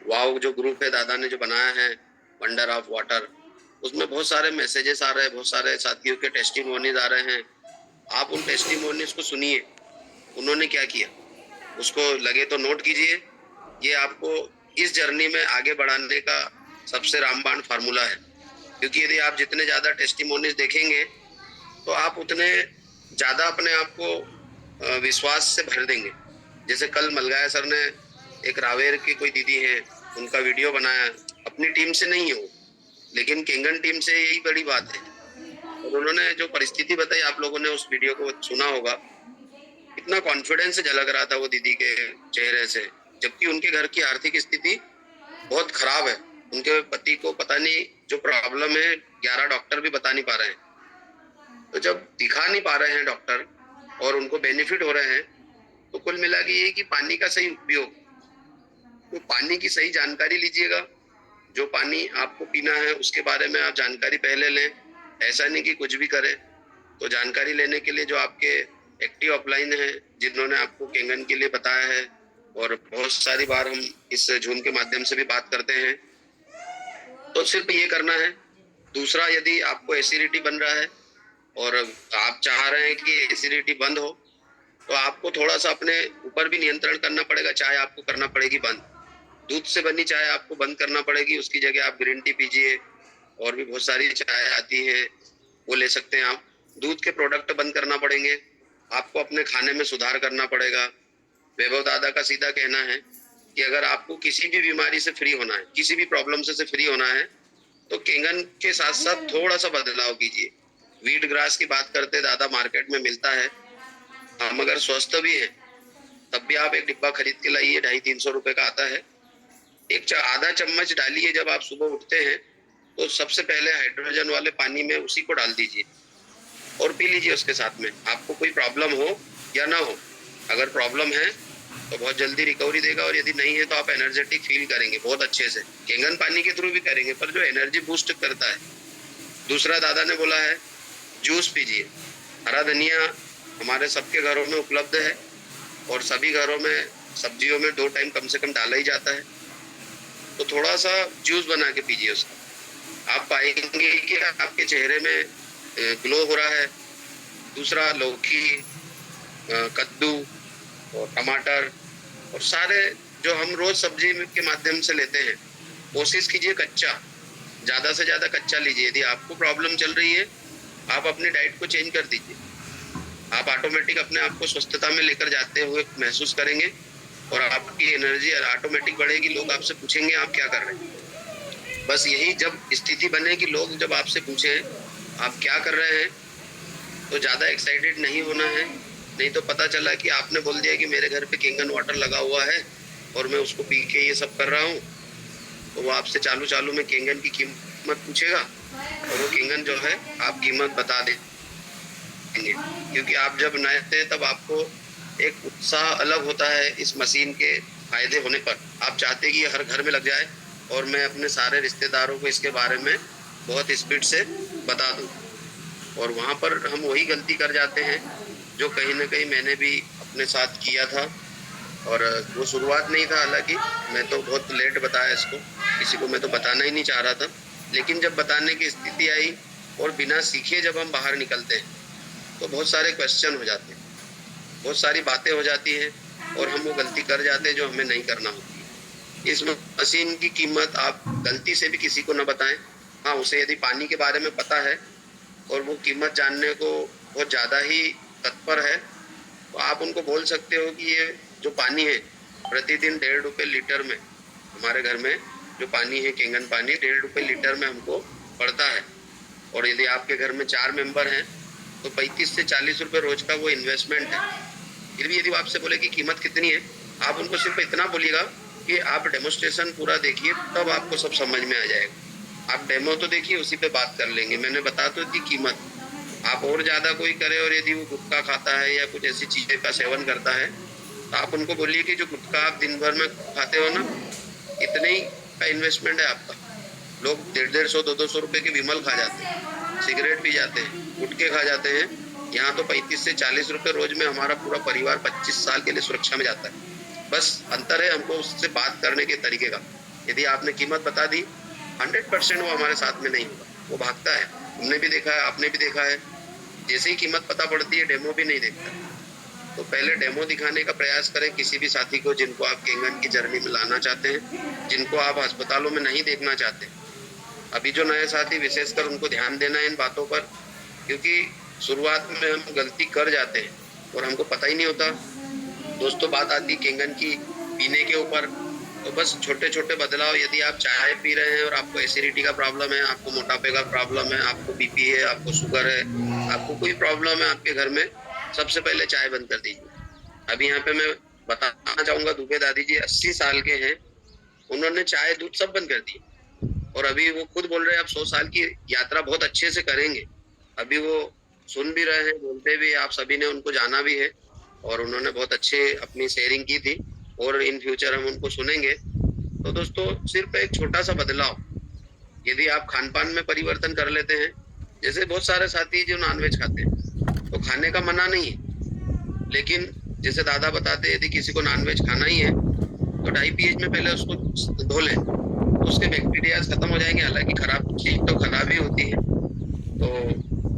Wow जो group है दादा ने जो बनाया है, वंडर ऑफ वाटर, उसमें बहुत सारे मैसेजेस आ रहे हैं, बहुत सारे साथियों के टेस्टिमोनीज आ रहे हैं। आप उन टेस्टिमोनीज को सुनिए, उन्होंने क्या किया, उसको लगे तो नोट कीजिए। ये आपको इस जर्नी में आगे बढ़ाने का सबसे रामबाण फार्मूला है। क्योंकि यदि आप जितने ज्यादा टेस्टिमोनीज देखेंगे तो आप उतने ज्यादा अपने आप को विश्वास से भर देंगे। जैसे कल मलगाया सर ने एक रावेर की कोई दीदी है, उनका वीडियो बनाया, अपनी टीम से नहीं है वो, लेकिन केंगन टीम से, यही बड़ी बात है। और उन्होंने जो परिस्थिति बताई, आप लोगों ने उस वीडियो को सुना होगा, कितना कॉन्फिडेंस झलक रहा था वो दीदी के चेहरे से, जबकि उनके घर की आर्थिक स्थिति बहुत खराब है। उनके पति को पता नहीं जो प्रॉब्लम है, 11 डॉक्टर भी बता नहीं पा रहे हैं। तो जब दिखा नहीं पा रहे हैं डॉक्टर और उनको बेनिफिट हो रहे हैं, तो कुल मिला के ये कि पानी का सही उपयोग, तो पानी की सही जानकारी लीजिएगा। जो पानी आपको पीना है उसके बारे में आप जानकारी पहले लें, ऐसा नहीं कि कुछ भी करें। तो जानकारी लेने के लिए जो आपके एक्टिव अपलाइन है, जिन्होंने आपको केंगन के लिए बताया है, और बहुत सारी बार हम इस जूम के माध्यम से भी बात करते हैं, तो सिर्फ ये करना है। दूसरा, यदि आपको एसिडिटी बन रहा है और आप चाह रहे हैं कि एसिडिटी बंद हो, तो आपको थोड़ा सा अपने ऊपर भी नियंत्रण करना पड़ेगा। चाय आपको करना पड़ेगी बंद, दूध से बनी चाय आपको बंद करना पड़ेगी, उसकी जगह आप ग्रीन टी पीजिए। और भी बहुत सारी चाय आती है, वो ले सकते हैं आप। दूध के प्रोडक्ट बंद करना पड़ेंगे, आपको अपने खाने में सुधार करना पड़ेगा। वैभव दादा का सीधा कहना है कि अगर आपको किसी भी बीमारी से फ्री होना है, किसी भी प्रॉब्लम से फ्री होना है, तो केंगन के साथ साथ थोड़ा सा बदलाव कीजिए। वीट ग्रास की बात करते दादा, मार्केट में मिलता है, हम अगर स्वस्थ भी है तब भी आप एक डिब्बा खरीद के लाइए, 250-300 रुपए का आता है। एक आधा चम्मच डालिए, जब आप सुबह उठते हैं तो सबसे पहले हाइड्रोजन वाले पानी में उसी को डाल दीजिए और पी लीजिए उसके साथ में। आपको कोई प्रॉब्लम हो या ना हो, अगर प्रॉब्लम है तो बहुत जल्दी रिकवरी देगा, और यदि नहीं है तो आप एनर्जेटिक फील करेंगे बहुत अच्छे से। केंगन पानी के थ्रू भी करेंगे, पर जो एनर्जी बूस्ट करता है। दूसरा दादा ने बोला है जूस पीजिए। हरा धनिया हमारे सबके घरों में उपलब्ध है, और सभी घरों में सब्जियों में 2 टाइम कम से कम डाला ही जाता है। तो थोड़ा सा जूस बना के पीजिए उसका, आप पाएंगे कि आपके चेहरे में ग्लो हो रहा है। दूसरा, लौकी, कद्दू और टमाटर और सारे जो हम रोज सब्जी के माध्यम से लेते हैं, कोशिश कीजिए कच्चा, ज्यादा से ज्यादा कच्चा लीजिए। यदि आपको प्रॉब्लम चल रही है, आप अपनी डाइट को चेंज कर दीजिए, आप ऑटोमेटिक अपने आप को स्वस्थता में लेकर जाते हुए महसूस करेंगे, और आपकी एनर्जी ऑटोमेटिक बढ़ेगी। लोग आपसे पूछेंगे आप क्या कर रहे हैं। बस यही जब स्थिति बने कि लोग जब आपसे पूछे आप क्या कर रहे हैं, तो ज्यादा एक्साइटेड नहीं होना है। नहीं तो पता चला कि आपने बोल दिया कि मेरे घर पे केंगन वाटर लगा हुआ है और मैं उसको पी के ये सब कर रहा हूँ, तो वो आपसे चालू चालू में केंगन की कीमत पूछेगा, और वो केंगन जो है आप कीमत बता देंगे। क्योंकि आप जब नए थे तब आपको एक उत्साह अलग होता है इस मशीन के फायदे होने पर। आप चाहते कि ये हर घर में लग जाए और मैं अपने सारे रिश्तेदारों को इसके बारे में बहुत स्पीड से बता दूं। और वहाँ पर हम वही गलती कर जाते हैं जो कहीं ना कहीं मैंने भी अपने साथ किया था। और वो शुरुआत नहीं था, हालांकि मैं तो बहुत लेट बताया इसको, किसी को मैं तो बताना ही नहीं चाह रहा था। लेकिन जब बताने की स्थिति आई और बिना सीखे जब हम बाहर निकलते हैं, तो बहुत सारे क्वेश्चन हो जाते हैं, बहुत सारी बातें हो जाती हैं, और हम वो गलती कर जाते हैं जो हमें नहीं करना होती है। इस मशीन की कीमत आप गलती से भी किसी को न बताएं। हाँ, उसे यदि पानी के बारे में पता है और वो कीमत जानने को बहुत ज़्यादा ही तत्पर है, तो आप उनको बोल सकते हो कि ये जो पानी है प्रतिदिन 1.5 रुपये लीटर में, हमारे घर में जो पानी है केंगन पानी 1.5 रुपये लीटर में हमको पड़ता है। और यदि आपके घर में 4 मेंबर हैं तो 35 से 40 रुपये रोज का वो इन्वेस्टमेंट है। फिर भी यदि वो आपसे बोले कि कीमत कितनी है, आप उनको सिर्फ इतना बोलिएगा कि आप डेमोस्ट्रेशन पूरा देखिए, तब आपको सब समझ में आ जाएगा। आप डेमो तो देखिए, उसी पे बात कर लेंगे। मैंने बता तो दी कीमत। आप और ज़्यादा कोई करे और यदि वो गुटखा खाता है या कुछ ऐसी चीज़ें का सेवन करता है, तो आप उनको बोलिए कि जो गुटखा आप दिन भर में खाते हो ना, इतने ही का इन्वेस्टमेंट है आपका। लोग 150-200 रुपये के विमल खा जाते हैं, सिगरेट पी जाते हैं, गुटखे खा जाते हैं। यहाँ तो 35 से 40 रुपये रोज में हमारा पूरा परिवार 25 साल के लिए सुरक्षा में जाता है। बस अंतर है हमको उससे बात करने के तरीके का। यदि आपने कीमत बता दी 100% वो हमारे साथ में नहीं होगा, वो भागता है। हमने भी देखा है, आपने भी देखा है। जैसे ही कीमत पता पड़ती है डेमो भी नहीं देखता। तो पहले डेमो दिखाने का प्रयास करें किसी भी साथी को जिनको आप केंगन की जर्नी में लाना चाहते हैं, जिनको आप अस्पतालों में नहीं देखना चाहते। अभी जो नए साथी विशेषकर उनको ध्यान देना है इन बातों पर, क्योंकि शुरुआत में हम गलती कर जाते हैं और हमको पता ही नहीं होता। दोस्तों बात आती केंगन की पीने के ऊपर, तो बस छोटे छोटे बदलाव, यदि आप चाय पी रहे हैं और आपको एसिडिटी का प्रॉब्लम है, आपको मोटापे का प्रॉब्लम है, आपको बीपी है, आपको शुगर है, आपको कोई प्रॉब्लम है आपके घर में, सबसे पहले चाय बंद कर दीजिए। अभी यहाँ पे मैं बताना चाहूंगा, दुबे दादी जी 80 साल के हैं, उन्होंने चाय दूध सब बंद कर दिए और अभी वो खुद बोल रहे हैं आप 100 साल की यात्रा बहुत अच्छे से करेंगे। अभी वो सुन भी रहे हैं, बोलते भी, आप सभी ने उनको जाना भी है और उन्होंने बहुत अच्छे अपनी शेयरिंग की थी और इन फ्यूचर हम उनको सुनेंगे। तो दोस्तों सिर्फ एक छोटा सा बदलाव, यदि आप खान पान में परिवर्तन कर लेते हैं, जैसे बहुत सारे साथी जो नॉनवेज खाते हैं तो खाने का मना नहीं है, लेकिन जैसे दादा बताते हैं यदि किसी को नॉनवेज खाना ही है तो 2.5 pH में पहले उसको धो लें, तो उसके बैक्टीरिया खत्म हो जाएंगे। हालांकि खराब चीज तो खराब ही होती है, तो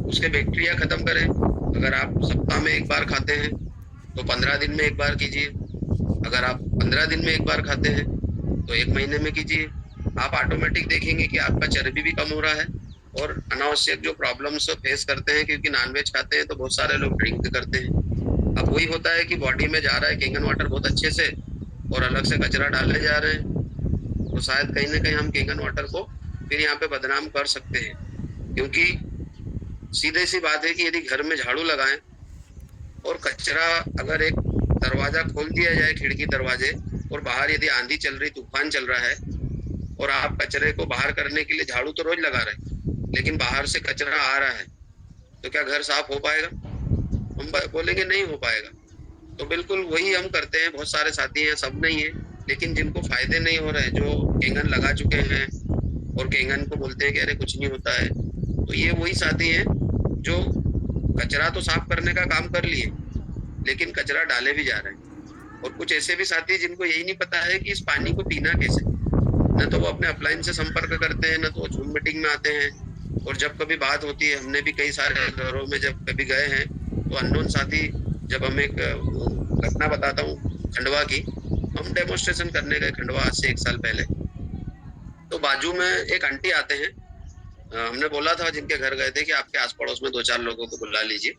उसके बैक्टीरिया खत्म करें। अगर आप सप्ताह में एक बार खाते हैं तो 15 दिन में एक बार कीजिए। अगर आप 15 दिन में एक बार खाते हैं तो 1 महीने में कीजिए। आप ऑटोमेटिक देखेंगे कि आपका चर्बी भी कम हो रहा है और अनावश्यक जो प्रॉब्लम्स फेस करते हैं, क्योंकि नॉनवेज खाते हैं तो बहुत सारे लोग ड्रिंक करते हैं। अब वही होता है कि बॉडी में जा रहा है केंगन वाटर बहुत अच्छे से और अलग से कचरा डाले जा रहे हैं, तो शायद कहीं ना कहीं हम केंगन वाटर को फिर यहाँ पे बदनाम कर सकते हैं। क्योंकि सीधे सी बात है कि यदि घर में झाड़ू लगाएं और कचरा, अगर एक दरवाजा खोल दिया जाए, खिड़की दरवाजे, और बाहर यदि आंधी चल रही, तूफान चल रहा है और आप कचरे को बाहर करने के लिए झाड़ू तो रोज लगा रहे हैं, लेकिन बाहर से कचरा आ रहा है, तो क्या घर साफ हो पाएगा? हम बोलेंगे नहीं हो पाएगा। तो बिल्कुल वही हम करते हैं। बहुत सारे साथी हैं, सब नहीं है, लेकिन जिनको फायदे नहीं हो रहे, जो केंगन लगा चुके हैं और केंगन को बोलते हैं कि अरे कुछ नहीं होता है, तो ये वही साथी हैं जो कचरा तो साफ करने का काम कर लिए लेकिन कचरा डाले भी जा रहे हैं। और कुछ ऐसे भी साथी जिनको यही नहीं पता है कि इस पानी को पीना कैसे, न तो वो अपने अपलाइन से संपर्क करते हैं, न तो वो जूम मीटिंग में आते हैं। और जब कभी बात होती है, हमने भी कई सारे घरों में जब कभी गए हैं तो अननोन साथी, जब हम एक घटना बताता हूँ खंडवा की, हम डेमोन्स्ट्रेशन करने गए खंडवा आज से 1 साल पहले, तो बाजू में एक आंटी आते हैं। हमने बोला था जिनके घर गए थे कि आपके आस पड़ोस में 2-4 लोगों को बुला लीजिए।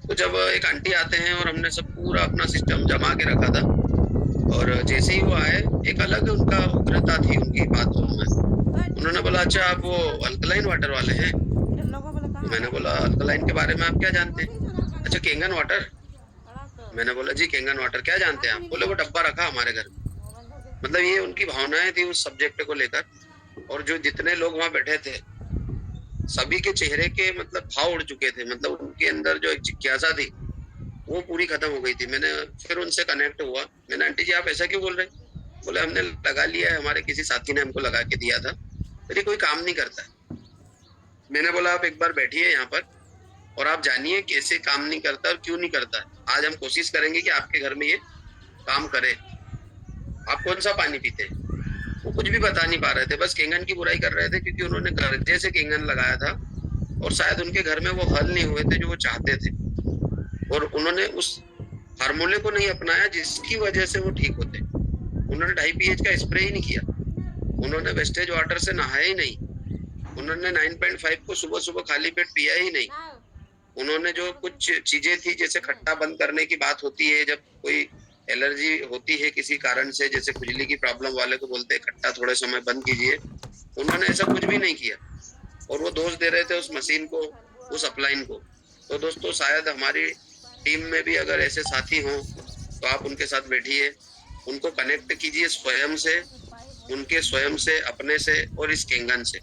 तो जब एक आंटी आते हैं और हमने सब पूरा अपना सिस्टम जमा के रखा था, और जैसे ही वो आए, एक अलग उनका उग्रता थी उनकी बातों में। उन्होंने बोला अच्छा आप वो अल्कलाइन वाटर वाले हैं? तो मैंने बोला अल्कलाइन के बारे में आप क्या जानते हैं? अच्छा केंगन वाटर। मैंने बोला जी केंगन वाटर क्या जानते हैं आप? बोले वो डब्बा रखा हमारे घर में। मतलब ये उनकी भावनाएं थी उस सब्जेक्ट को लेकर। और जो जितने लोग वहां बैठे थे सभी के चेहरे के मतलब भाव उड़ चुके थे, मतलब उनके अंदर जो एक जिज्ञासा थी वो पूरी खत्म हो गई थी। मैंने फिर उनसे कनेक्ट हुआ, मैंने आंटी जी आप ऐसा क्यों बोल रहे हैं? बोले हमने लगा लिया है, हमारे किसी साथी ने हमको लगा के दिया था, फिर कोई काम नहीं करता है। मैंने बोला आप एक बार बैठिए यहाँ पर और आप जानिए कैसे काम नहीं करता और क्यों नहीं करता है। आज हम कोशिश करेंगे कि आपके घर में ये काम करे। आप कौन सा पानी पीते हैं? वो कुछ भी बता नहीं पा रहे थे, बस केंगन की बुराई कर रहे थे, क्योंकि उन्होंने गर्जे से केंगन लगाया था और शायद उनके घर में वो हल नहीं हुए थे जो वो चाहते थे, और उन्होंने उस फार्मूले को नहीं अपनाया जिसकी वजह से वो ठीक होते। उन्होंने 2.5 pH का स्प्रे ही नहीं किया, उन्होंने वेस्टेज वाटर से नहाया ही नहीं, उन्होंने 9.5 को सुबह सुबह खाली पेट पिया ही नहीं। उन्होंने जो कुछ चीजें थी, जैसे खट्टा बंद करने की बात होती है, जब कोई एलर्जी होती है किसी कारण से, जैसे खुजली की प्रॉब्लम वाले को बोलते हैं खट्टा थोड़े समय बंद कीजिए, उन्होंने ऐसा कुछ भी नहीं किया और वो दोष दे रहे थे उस मशीन को, उस अपलाइन को। तो दोस्तों शायद हमारी टीम में भी अगर ऐसे साथी हों तो आप उनके साथ बैठिए, उनको कनेक्ट कीजिए स्वयं से, उनके स्वयं से, अपने से और इस केंगन से।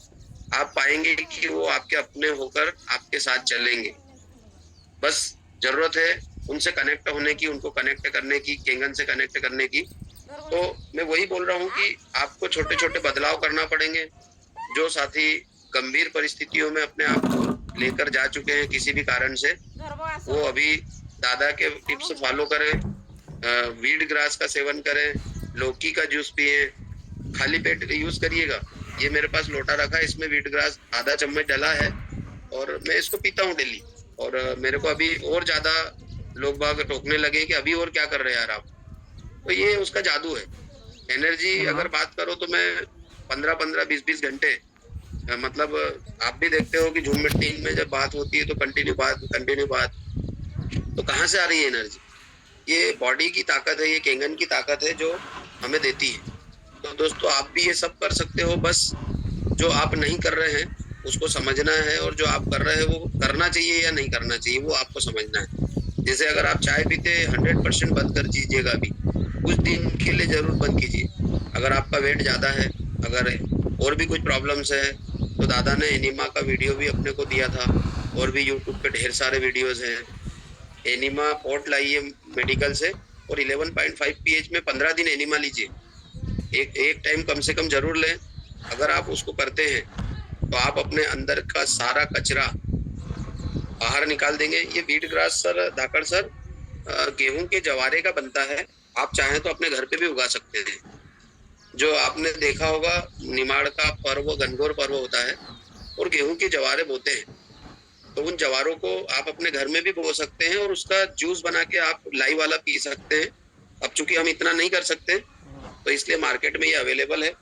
आप पाएंगे कि वो आपके अपने होकर आपके साथ चलेंगे। बस जरूरत है उनसे कनेक्ट होने की, उनको कनेक्ट करने की, केंगन से कनेक्ट करने की। तो मैं वही बोल रहा हूँ कि आपको छोटे छोटे बदलाव करना पड़ेंगे। जो साथी गंभीर परिस्थितियों में अपने आप को लेकर जा चुके हैं किसी भी कारण से, वो अभी दादा के टिप्स फॉलो करें, वीड ग्रास का सेवन करें, लौकी का जूस पिए, खाली पेट यूज करिएगा। ये मेरे पास लोटा रखा है, इसमें व्हीट ग्रास आधा चम्मच डला है और मैं इसको पीता हूँ डेली। और मेरे को अभी और ज्यादा लोग बाग टोकने लगे कि अभी और क्या कर रहे हैं यार आप। तो ये उसका जादू है। एनर्जी अगर हाँ बात करो तो मैं 15-15 20-20 घंटे मतलब आप भी देखते हो कि झूम मीटिंग में जब बात होती है तो कंटिन्यू बात, तो कहाँ से आ रही है एनर्जी? ये बॉडी की ताकत है, ये केंगन की ताकत है जो हमें देती है। तो दोस्तों आप भी ये सब कर सकते हो, बस जो आप नहीं कर रहे हैं उसको समझना है, और जो आप कर रहे हैं वो करना चाहिए या नहीं करना चाहिए वो आपको समझना है। जैसे अगर आप चाय पीते 100% बंद कर दीजिएगा अभी, कुछ दिन के लिए जरूर बंद कीजिए। अगर आपका वेट ज्यादा है, अगर और भी कुछ प्रॉब्लम्स है, तो दादा ने एनिमा का वीडियो भी अपने को दिया था, और भी यूट्यूब पे ढेर सारे वीडियोज हैं। एनिमा पॉट लाइए मेडिकल से, और 11.5 पीएच में 15 दिन एनिमा लीजिए। एक एक टाइम कम से कम जरूर लें। अगर आप उसको करते हैं तो आप अपने अंदर का सारा कचरा बाहर निकाल देंगे। ये व्हीट ग्रास सर, धाकड़ सर, गेहूं के जवारे का बनता है। आप चाहें तो अपने घर पे भी उगा सकते हैं। जो आपने देखा होगा निमाड़ का पर्व, घनघोर पर्व होता है और गेहूं के जवारे बोते हैं, तो उन जवारों को आप अपने घर में भी बो सकते हैं और उसका जूस बना के आप लाइव वाला पी सकते हैं। अब चूंकि हम इतना नहीं कर सकते तो इसलिए मार्केट में ये अवेलेबल है।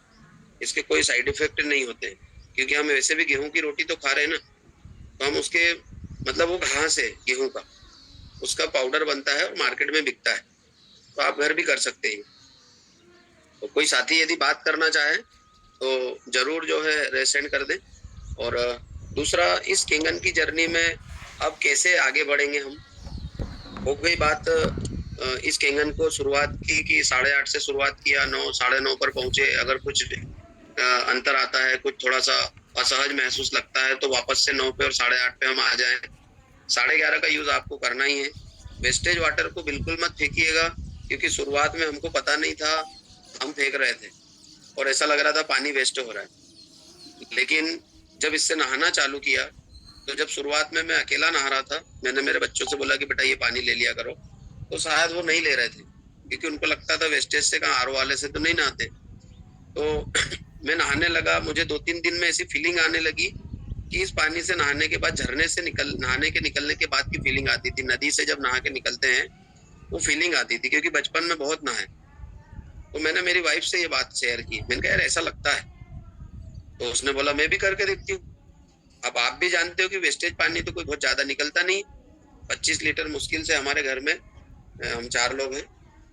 इसके कोई साइड इफेक्ट नहीं होते हैं, क्योंकि हम वैसे भी गेहूं की रोटी तो खा रहे हैं ना, तो हम उसके मतलब वो घास है गेहूं का, उसका पाउडर बनता है और मार्केट में बिकता है, तो आप घर भी कर सकते हैं। तो कोई साथी यदि बात करना चाहे तो जरूर जो है सेंड कर दें। और दूसरा, इस केंगन की जर्नी में अब कैसे आगे बढ़ेंगे हम, हो गई बात इस केंगन को शुरुआत की कि 8:30 से शुरुआत किया, 9 9:30 पर पहुंचे। अगर कुछ अंतर आता है, कुछ थोड़ा सा असहज महसूस लगता है, तो वापस से 9 पे और 8:30 पे हम आ जाएं। 11:30 का यूज आपको करना ही है। वेस्टेज वाटर को बिल्कुल मत फेंकिएगा, क्योंकि शुरुआत में हमको पता नहीं था, हम फेंक रहे थे और ऐसा लग रहा था पानी वेस्ट हो रहा है। लेकिन जब इससे नहाना चालू किया, तो जब शुरुआत में मैं अकेला नहा रहा था, मैंने मेरे बच्चों से बोला कि बेटा ये पानी ले लिया करो, तो शायद वो नहीं ले रहे थे, क्योंकि उनको लगता था वेस्टेज से कहाँ, आरओ वाले से तो नहीं नहाते। तो मैं नहाने लगा, मुझे 2-3 दिन में ऐसी फीलिंग आने लगी कि इस पानी से नहाने के बाद, झरने से नहाने के निकलने के बाद की फीलिंग आती थी। नदी से जब नहा के निकलते हैं वो फीलिंग आती थी, क्योंकि बचपन में बहुत नहाए। तो मैंने मेरी वाइफ से ये बात शेयर की, मैंने कहा यार ऐसा लगता है, तो उसने बोला मैं भी करके देखती हूँ। अब आप भी जानते हो कि वेस्टेज पानी तो कोई बहुत ज्यादा निकलता नहीं, 25 लीटर मुश्किल से हमारे घर में, हम 4 लोग हैं,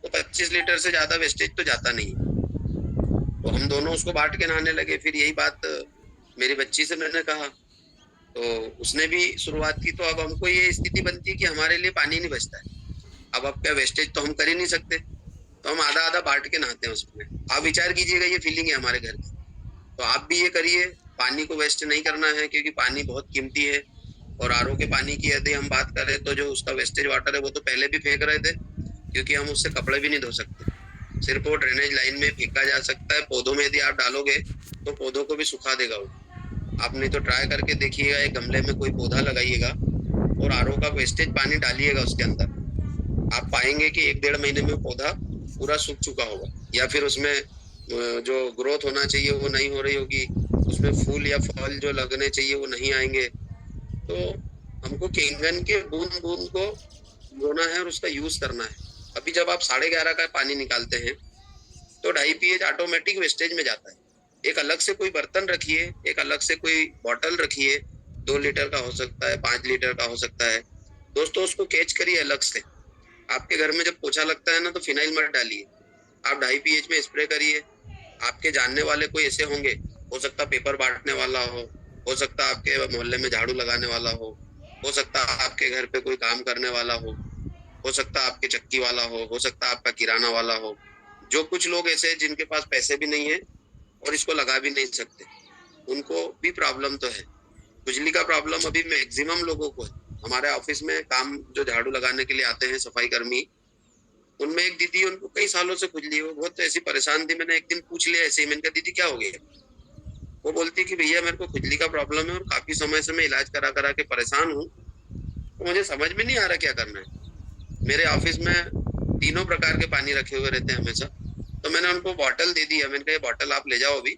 तो 25 लीटर से ज्यादा वेस्टेज तो जाता नहीं है। तो हम दोनों उसको बांट के नहाने लगे। फिर यही बात मेरी बच्ची से मैंने कहा, तो उसने भी शुरुआत की। तो अब हमको ये स्थिति बनती है कि हमारे लिए पानी नहीं बचता है। अब क्या, वेस्टेज तो हम कर ही नहीं सकते, तो हम आधा आधा बांट के नहाते हैं उसमें। आप विचार कीजिएगा, ये फीलिंग है हमारे घर की। तो आप भी ये करिए, पानी को वेस्ट नहीं करना है, क्योंकि पानी बहुत कीमती है। और आरओ के पानी की यदि हम बात करें तो जो उसका वेस्टेज वाटर है वो तो पहले भी फेंक रहे थे, क्योंकि हम उससे कपड़े भी नहीं धो सकते। सिर्फ वो ड्रेनेज लाइन में फेंका जा सकता है। पौधों में यदि आप डालोगे तो पौधों को भी सुखा देगा वो। आप नहीं तो ट्राई करके देखिएगा, एक गमले में कोई पौधा लगाइएगा और आरओ का वेस्टेज पानी डालिएगा उसके अंदर, आप पाएंगे कि 1-1.5 महीने में पौधा पूरा सूख चुका होगा, या फिर उसमें जो ग्रोथ होना चाहिए वो नहीं हो रही होगी, उसमें फूल या फल जो लगने चाहिए वो नहीं आएंगे। तो हमको केंगन के बूंद बूंद को बोना है और उसका यूज करना है। अभी जब आप 11:30 का पानी निकालते हैं तो 2.5 पीएच ऑटोमेटिक वेस्टेज में जाता है। एक अलग से कोई बर्तन रखिए, एक अलग से कोई बॉटल रखिए, 2 लीटर का हो सकता है, 5 लीटर का हो सकता है। दोस्तों उसको कैच करिए अलग से। आपके घर में जब पोछा लगता है ना, तो फिनाइल मत डालिए, आप 2.5 पीएच में स्प्रे करिए। आपके जानने वाले कोई ऐसे होंगे, हो सकता पेपर बांटने वाला हो सकता आपके मोहल्ले में झाड़ू लगाने वाला हो सकता आपके घर पे कोई काम करने वाला हो सकता आपके चक्की वाला हो सकता आपका किराना वाला हो। जो कुछ लोग ऐसे हैं जिनके पास पैसे भी नहीं है और इसको लगा भी नहीं सकते, उनको भी प्रॉब्लम तो है। खुजली का प्रॉब्लम अभी मैक्सिमम लोगों को है। हमारे ऑफिस में काम जो झाड़ू लगाने के लिए आते हैं सफाई कर्मी, उनमें एक दीदी, उनको कई सालों से खुजली है, वो बहुत ऐसी परेशान थी। मैंने एक दिन पूछ लिया ऐसे ही, मैंने कहा दीदी क्या हो गया? वो बोलती कि भैया मेरे को खुजली का प्रॉब्लम है और काफी समय से मैं इलाज करा करा के परेशान हूँ, तो मुझे समझ में नहीं आ रहा क्या करना है। मेरे ऑफिस में तीनों प्रकार के पानी रखे हुए रहते हैं हमेशा, तो मैंने उनको बॉटल दे दिया, मैंने कहा ये बॉटल आप ले जाओ अभी,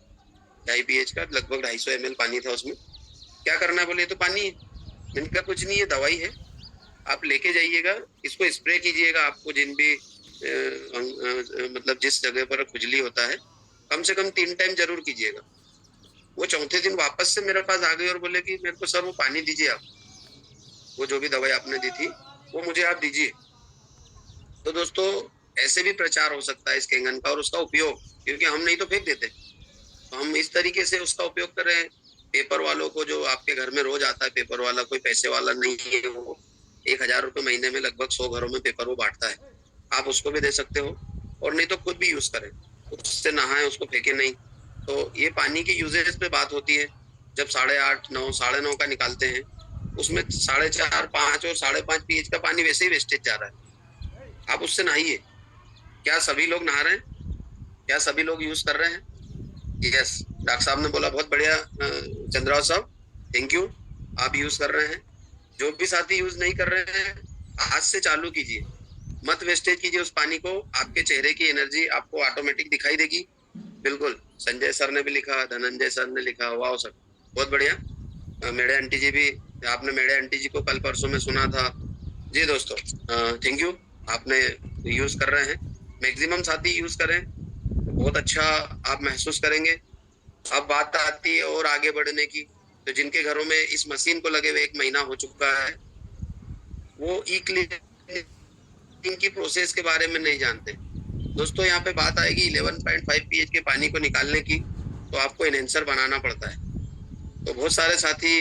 2.5 pH का, लगभग 250 ml पानी था उसमें। क्या करना है बोले, तो पानी है। मैंने कहा कुछ नहीं, ये दवाई है, आप लेके जाइएगा, इसको स्प्रे कीजिएगा। आपको जिन भी मतलब जिस जगह पर खुजली होता है, कम से कम 3 टाइम जरूर कीजिएगा। वो चौथे दिन वापस से मेरे पास आ गए और बोले कि मेरे को सर वो पानी दीजिए आप, वो जो भी दवाई आपने दी थी वो मुझे आप दीजिए। तो दोस्तों ऐसे भी प्रचार हो सकता है इस केंगन का और उसका उपयोग, क्योंकि हम नहीं तो फेंक देते, तो हम इस तरीके से उसका उपयोग कर रहे हैं। पेपर वालों को, जो आपके घर में रोज आता है पेपर वाला, कोई पैसे वाला नहीं है, वो 1,000 रुपए महीने में लगभग 100 घरों में पेपर वो बांटता है, आप उसको भी दे सकते हो। और नहीं तो खुद भी यूज करें, उससे नहाएं, उसको फेंके नहीं। तो ये पानी के यूजेज पे बात होती है। जब 8.5, 9, 9:30 का निकालते हैं, उसमें 4.5, 5 और 5.5 pH का पानी वैसे ही वेस्टेज जा रहा है, आप उससे नहाइए। क्या सभी लोग नहा रहे हैं? क्या सभी लोग यूज कर रहे हैं? यस, डॉक्टर साहब ने बोला बहुत बढ़िया चंद्राव साहब, थैंक यू, आप यूज कर रहे हैं। जो भी साथी यूज नहीं कर रहे हैं, आज से चालू कीजिए, मत वेस्टेज कीजिए उस पानी को। आपके चेहरे की एनर्जी आपको ऑटोमेटिक दिखाई देगी। बिल्कुल, संजय सर ने भी लिखा, धनंजय सर ने लिखा, वाह सर, बहुत बढ़िया। मेड़े आंटी जी भी, आपने मेड़े आंटी जी को कल परसों में सुना था। जी दोस्तों, थैंक यू, आपने यूज कर रहे हैं, मैक्सिमम साथी यूज करें, बहुत अच्छा आप महसूस करेंगे। अब बात आती है और आगे बढ़ने की, तो जिनके घरों में इस मशीन को लगे हुए 1 महीना हो चुका है, वो ई क्लीनिंग की प्रोसेस के बारे में नहीं जानते। दोस्तों यहाँ पे बात आएगी 11.5 pH के पानी को निकालने की, तो आपको इनहेंसर बनाना पड़ता है। तो बहुत सारे साथी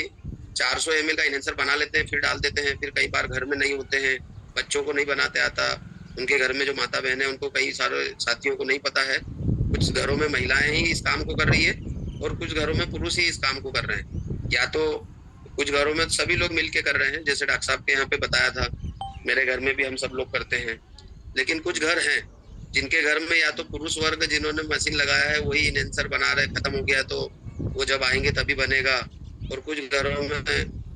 400 ml का इनहेंसर बना लेते हैं, फिर डाल देते हैं, फिर कई बार घर में नहीं होते हैं, बच्चों को नहीं बनाते आता, उनके घर में जो माता बहन है उनको, कई सारे साथियों को नहीं पता है। कुछ घरों में महिलाएं ही इस काम को कर रही है और कुछ घरों में पुरुष ही इस काम को कर रहे हैं, या तो कुछ घरों में सभी लोग मिलके कर रहे हैं, जैसे डॉक्टर साहब के यहाँ पे बताया था, मेरे घर में भी हम सब लोग करते हैं। लेकिन कुछ घर हैं जिनके घर में या तो पुरुष वर्ग जिन्होंने मशीन लगाया है वही इनहेंसर बना रहे, खत्म हो गया तो वो जब आएंगे तभी बनेगा, और कुछ घरों में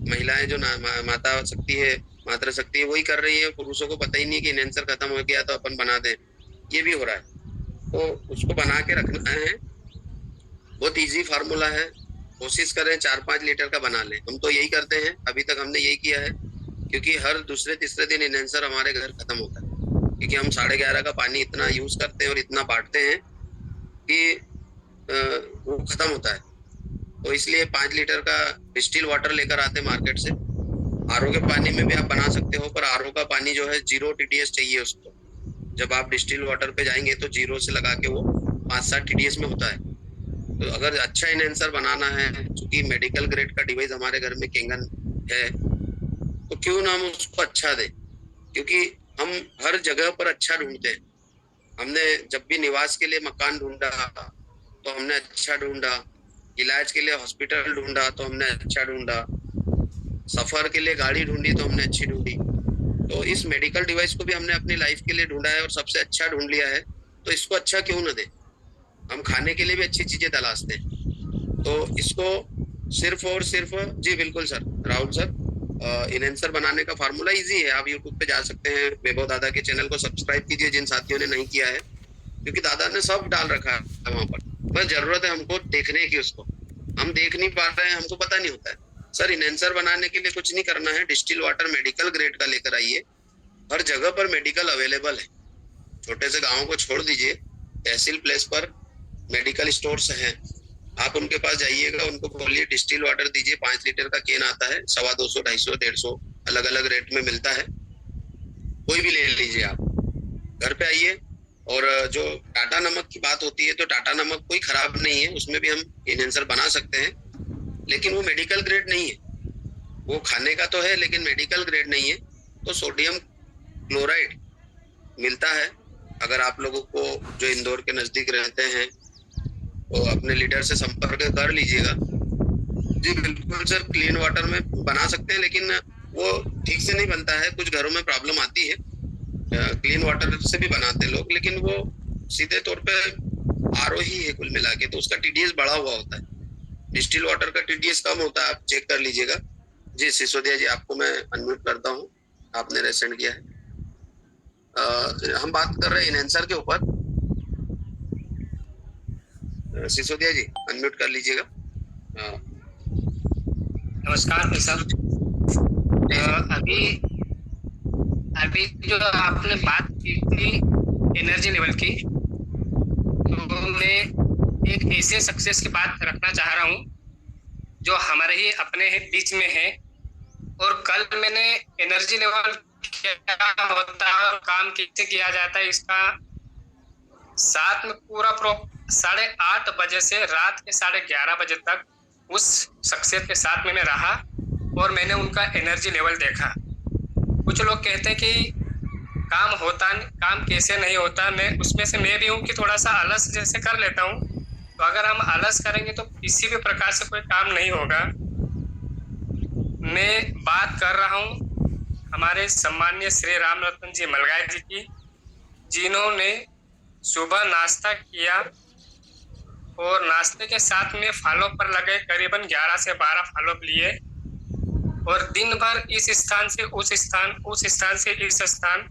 महिलाएं जो माता शक्ति है, मातृ शक्ति है, वही कर रही है, पुरुषों को पता ही नहीं कि इनहेंसर खत्म हो गया तो अपन बना दें, ये भी हो रहा है। तो उसको बना के रखना है, बहुत इजी फार्मूला है, कोशिश करें 4-5 लीटर का बना लें। हम तो यही करते हैं, अभी तक हमने यही किया है, क्योंकि हर दूसरे तीसरे दिन इनहेंसर हमारे घर खत्म होता है, क्योंकि हम 11:30 का पानी इतना यूज करते हैं और इतना बांटते हैं कि वो खत्म होता है। तो इसलिए 5 लीटर का डिस्टिल वाटर लेकर आते हैं मार्केट से। आरओ के पानी में भी आप बना सकते हो, पर आरओ का पानी जो है 0 TDS चाहिए उसको। जब आप डिस्टिल वाटर पे जाएंगे तो 0 से लगा के वो 5-7 TDS में होता है। तो अगर अच्छा इनहेंसर बनाना है, चूंकि मेडिकल ग्रेड का डिवाइस हमारे घर में केंगन है, तो क्यों ना हम उसको अच्छा दें, क्योंकि हम हर जगह पर अच्छा ढूंढते हैं। हमने जब भी निवास के लिए मकान ढूंढा तो हमने अच्छा ढूंढा, इलाज के लिए हॉस्पिटल ढूंढा तो हमने अच्छा ढूंढा, सफर के लिए गाड़ी ढूंढी तो हमने अच्छी ढूंढी। तो इस मेडिकल डिवाइस को भी हमने अपनी लाइफ के लिए ढूंढा है और सबसे अच्छा ढूंढ लिया है, तो इसको अच्छा क्यों न दे। हम खाने के लिए भी अच्छी चीजें तलाशते हैं, तो इसको सिर्फ और सिर्फ, जी बिल्कुल सर, राहुल सर, इनहेंसर बनाने का फार्मूला इजी है। आप यूट्यूब पे जा सकते हैं, वैभव दादा के चैनल को सब्सक्राइब कीजिए जिन साथियों ने नहीं किया है, क्योंकि दादा ने सब डाल रखा है वहां पर, बस जरूरत है हमको देखने की। उसको हम देख नहीं पा रहे हैं, हमको पता नहीं होता है। सर इनहेंसर बनाने के लिए कुछ नहीं करना है, डिस्टिल वाटर मेडिकल ग्रेड का लेकर आइए, हर जगह पर मेडिकल अवेलेबल है। छोटे से गाँव को छोड़ दीजिए, तहसील प्लेस पर मेडिकल स्टोर्स हैं, आप उनके पास जाइएगा, उनको बोलिए डिस्टिल वाटर दीजिए, 5 लीटर का केन आता है, 250, 250, 150 अलग अलग रेट में मिलता है, कोई भी ले लीजिए। आप घर पे आइए, और जो टाटा नमक की बात होती है, तो टाटा नमक कोई खराब नहीं है, उसमें भी हम इनहेंसर बना सकते हैं, लेकिन वो मेडिकल ग्रेड नहीं है। वो खाने का तो है लेकिन मेडिकल ग्रेड नहीं है। तो सोडियम क्लोराइड मिलता है, अगर आप लोगों को जो इंदौर के नजदीक रहते हैं तो अपने लीडर से संपर्क कर लीजिएगा। जी बिल्कुल सर, क्लीन वाटर में बना सकते हैं, लेकिन वो ठीक से नहीं बनता है, कुछ घरों में प्रॉब्लम आती है। क्लीन वाटर से भी बनाते हैं लोग, लेकिन वो सीधे तौर पे आरओ ही है कुल मिला के, तो उसका टीडीएस बढ़ा हुआ होता है, डिस्टिल वाटर का टीडीएस कम होता है, आप चेक कर लीजिएगा। जी सिसोदिया जी, आपको मैं अनम्यूट करता हूँ, आपने रेसेंड किया है। हम बात कर रहे हैं इनहेंसर के ऊपर। सिसोदिया जी अनम्यूट कर लीजिएगा। नमस्कार भाई साहब। अभी अभी जो आपने बात की थी एनर्जी लेवल की, तो मैं एक ऐसे सक्सेस की बात रखना चाह रहा हूँ जो हमारे ही अपने ही बीच में है। और कल मैंने एनर्जी लेवल क्या होता है और काम कैसे किया जाता है इसका साथ में पूरा प्रो 8:30 बजे से रात के 11:30 बजे तक उस शख्सियत के साथ मैंने रहा और मैंने उनका एनर्जी लेवल देखा। कुछ लोग कहते हैं कि काम कैसे नहीं होता, मैं उसमें से मैं भी हूँ कि थोड़ा सा आलस जैसे कर लेता हूँ। तो अगर हम आलस करेंगे तो किसी भी प्रकार से कोई काम नहीं होगा। मैं बात कर रहा हूँ हमारे सम्माननीय श्री राम रतन जी मलगाय जी की, जिन्होंने सुबह नाश्ता किया और नाश्ते के साथ में फॉलो पर लगे, करीबन 11 से 12 फॉलो लिए और दिन भर इस स्थान से उस स्थान, उस स्थान से इस स्थान।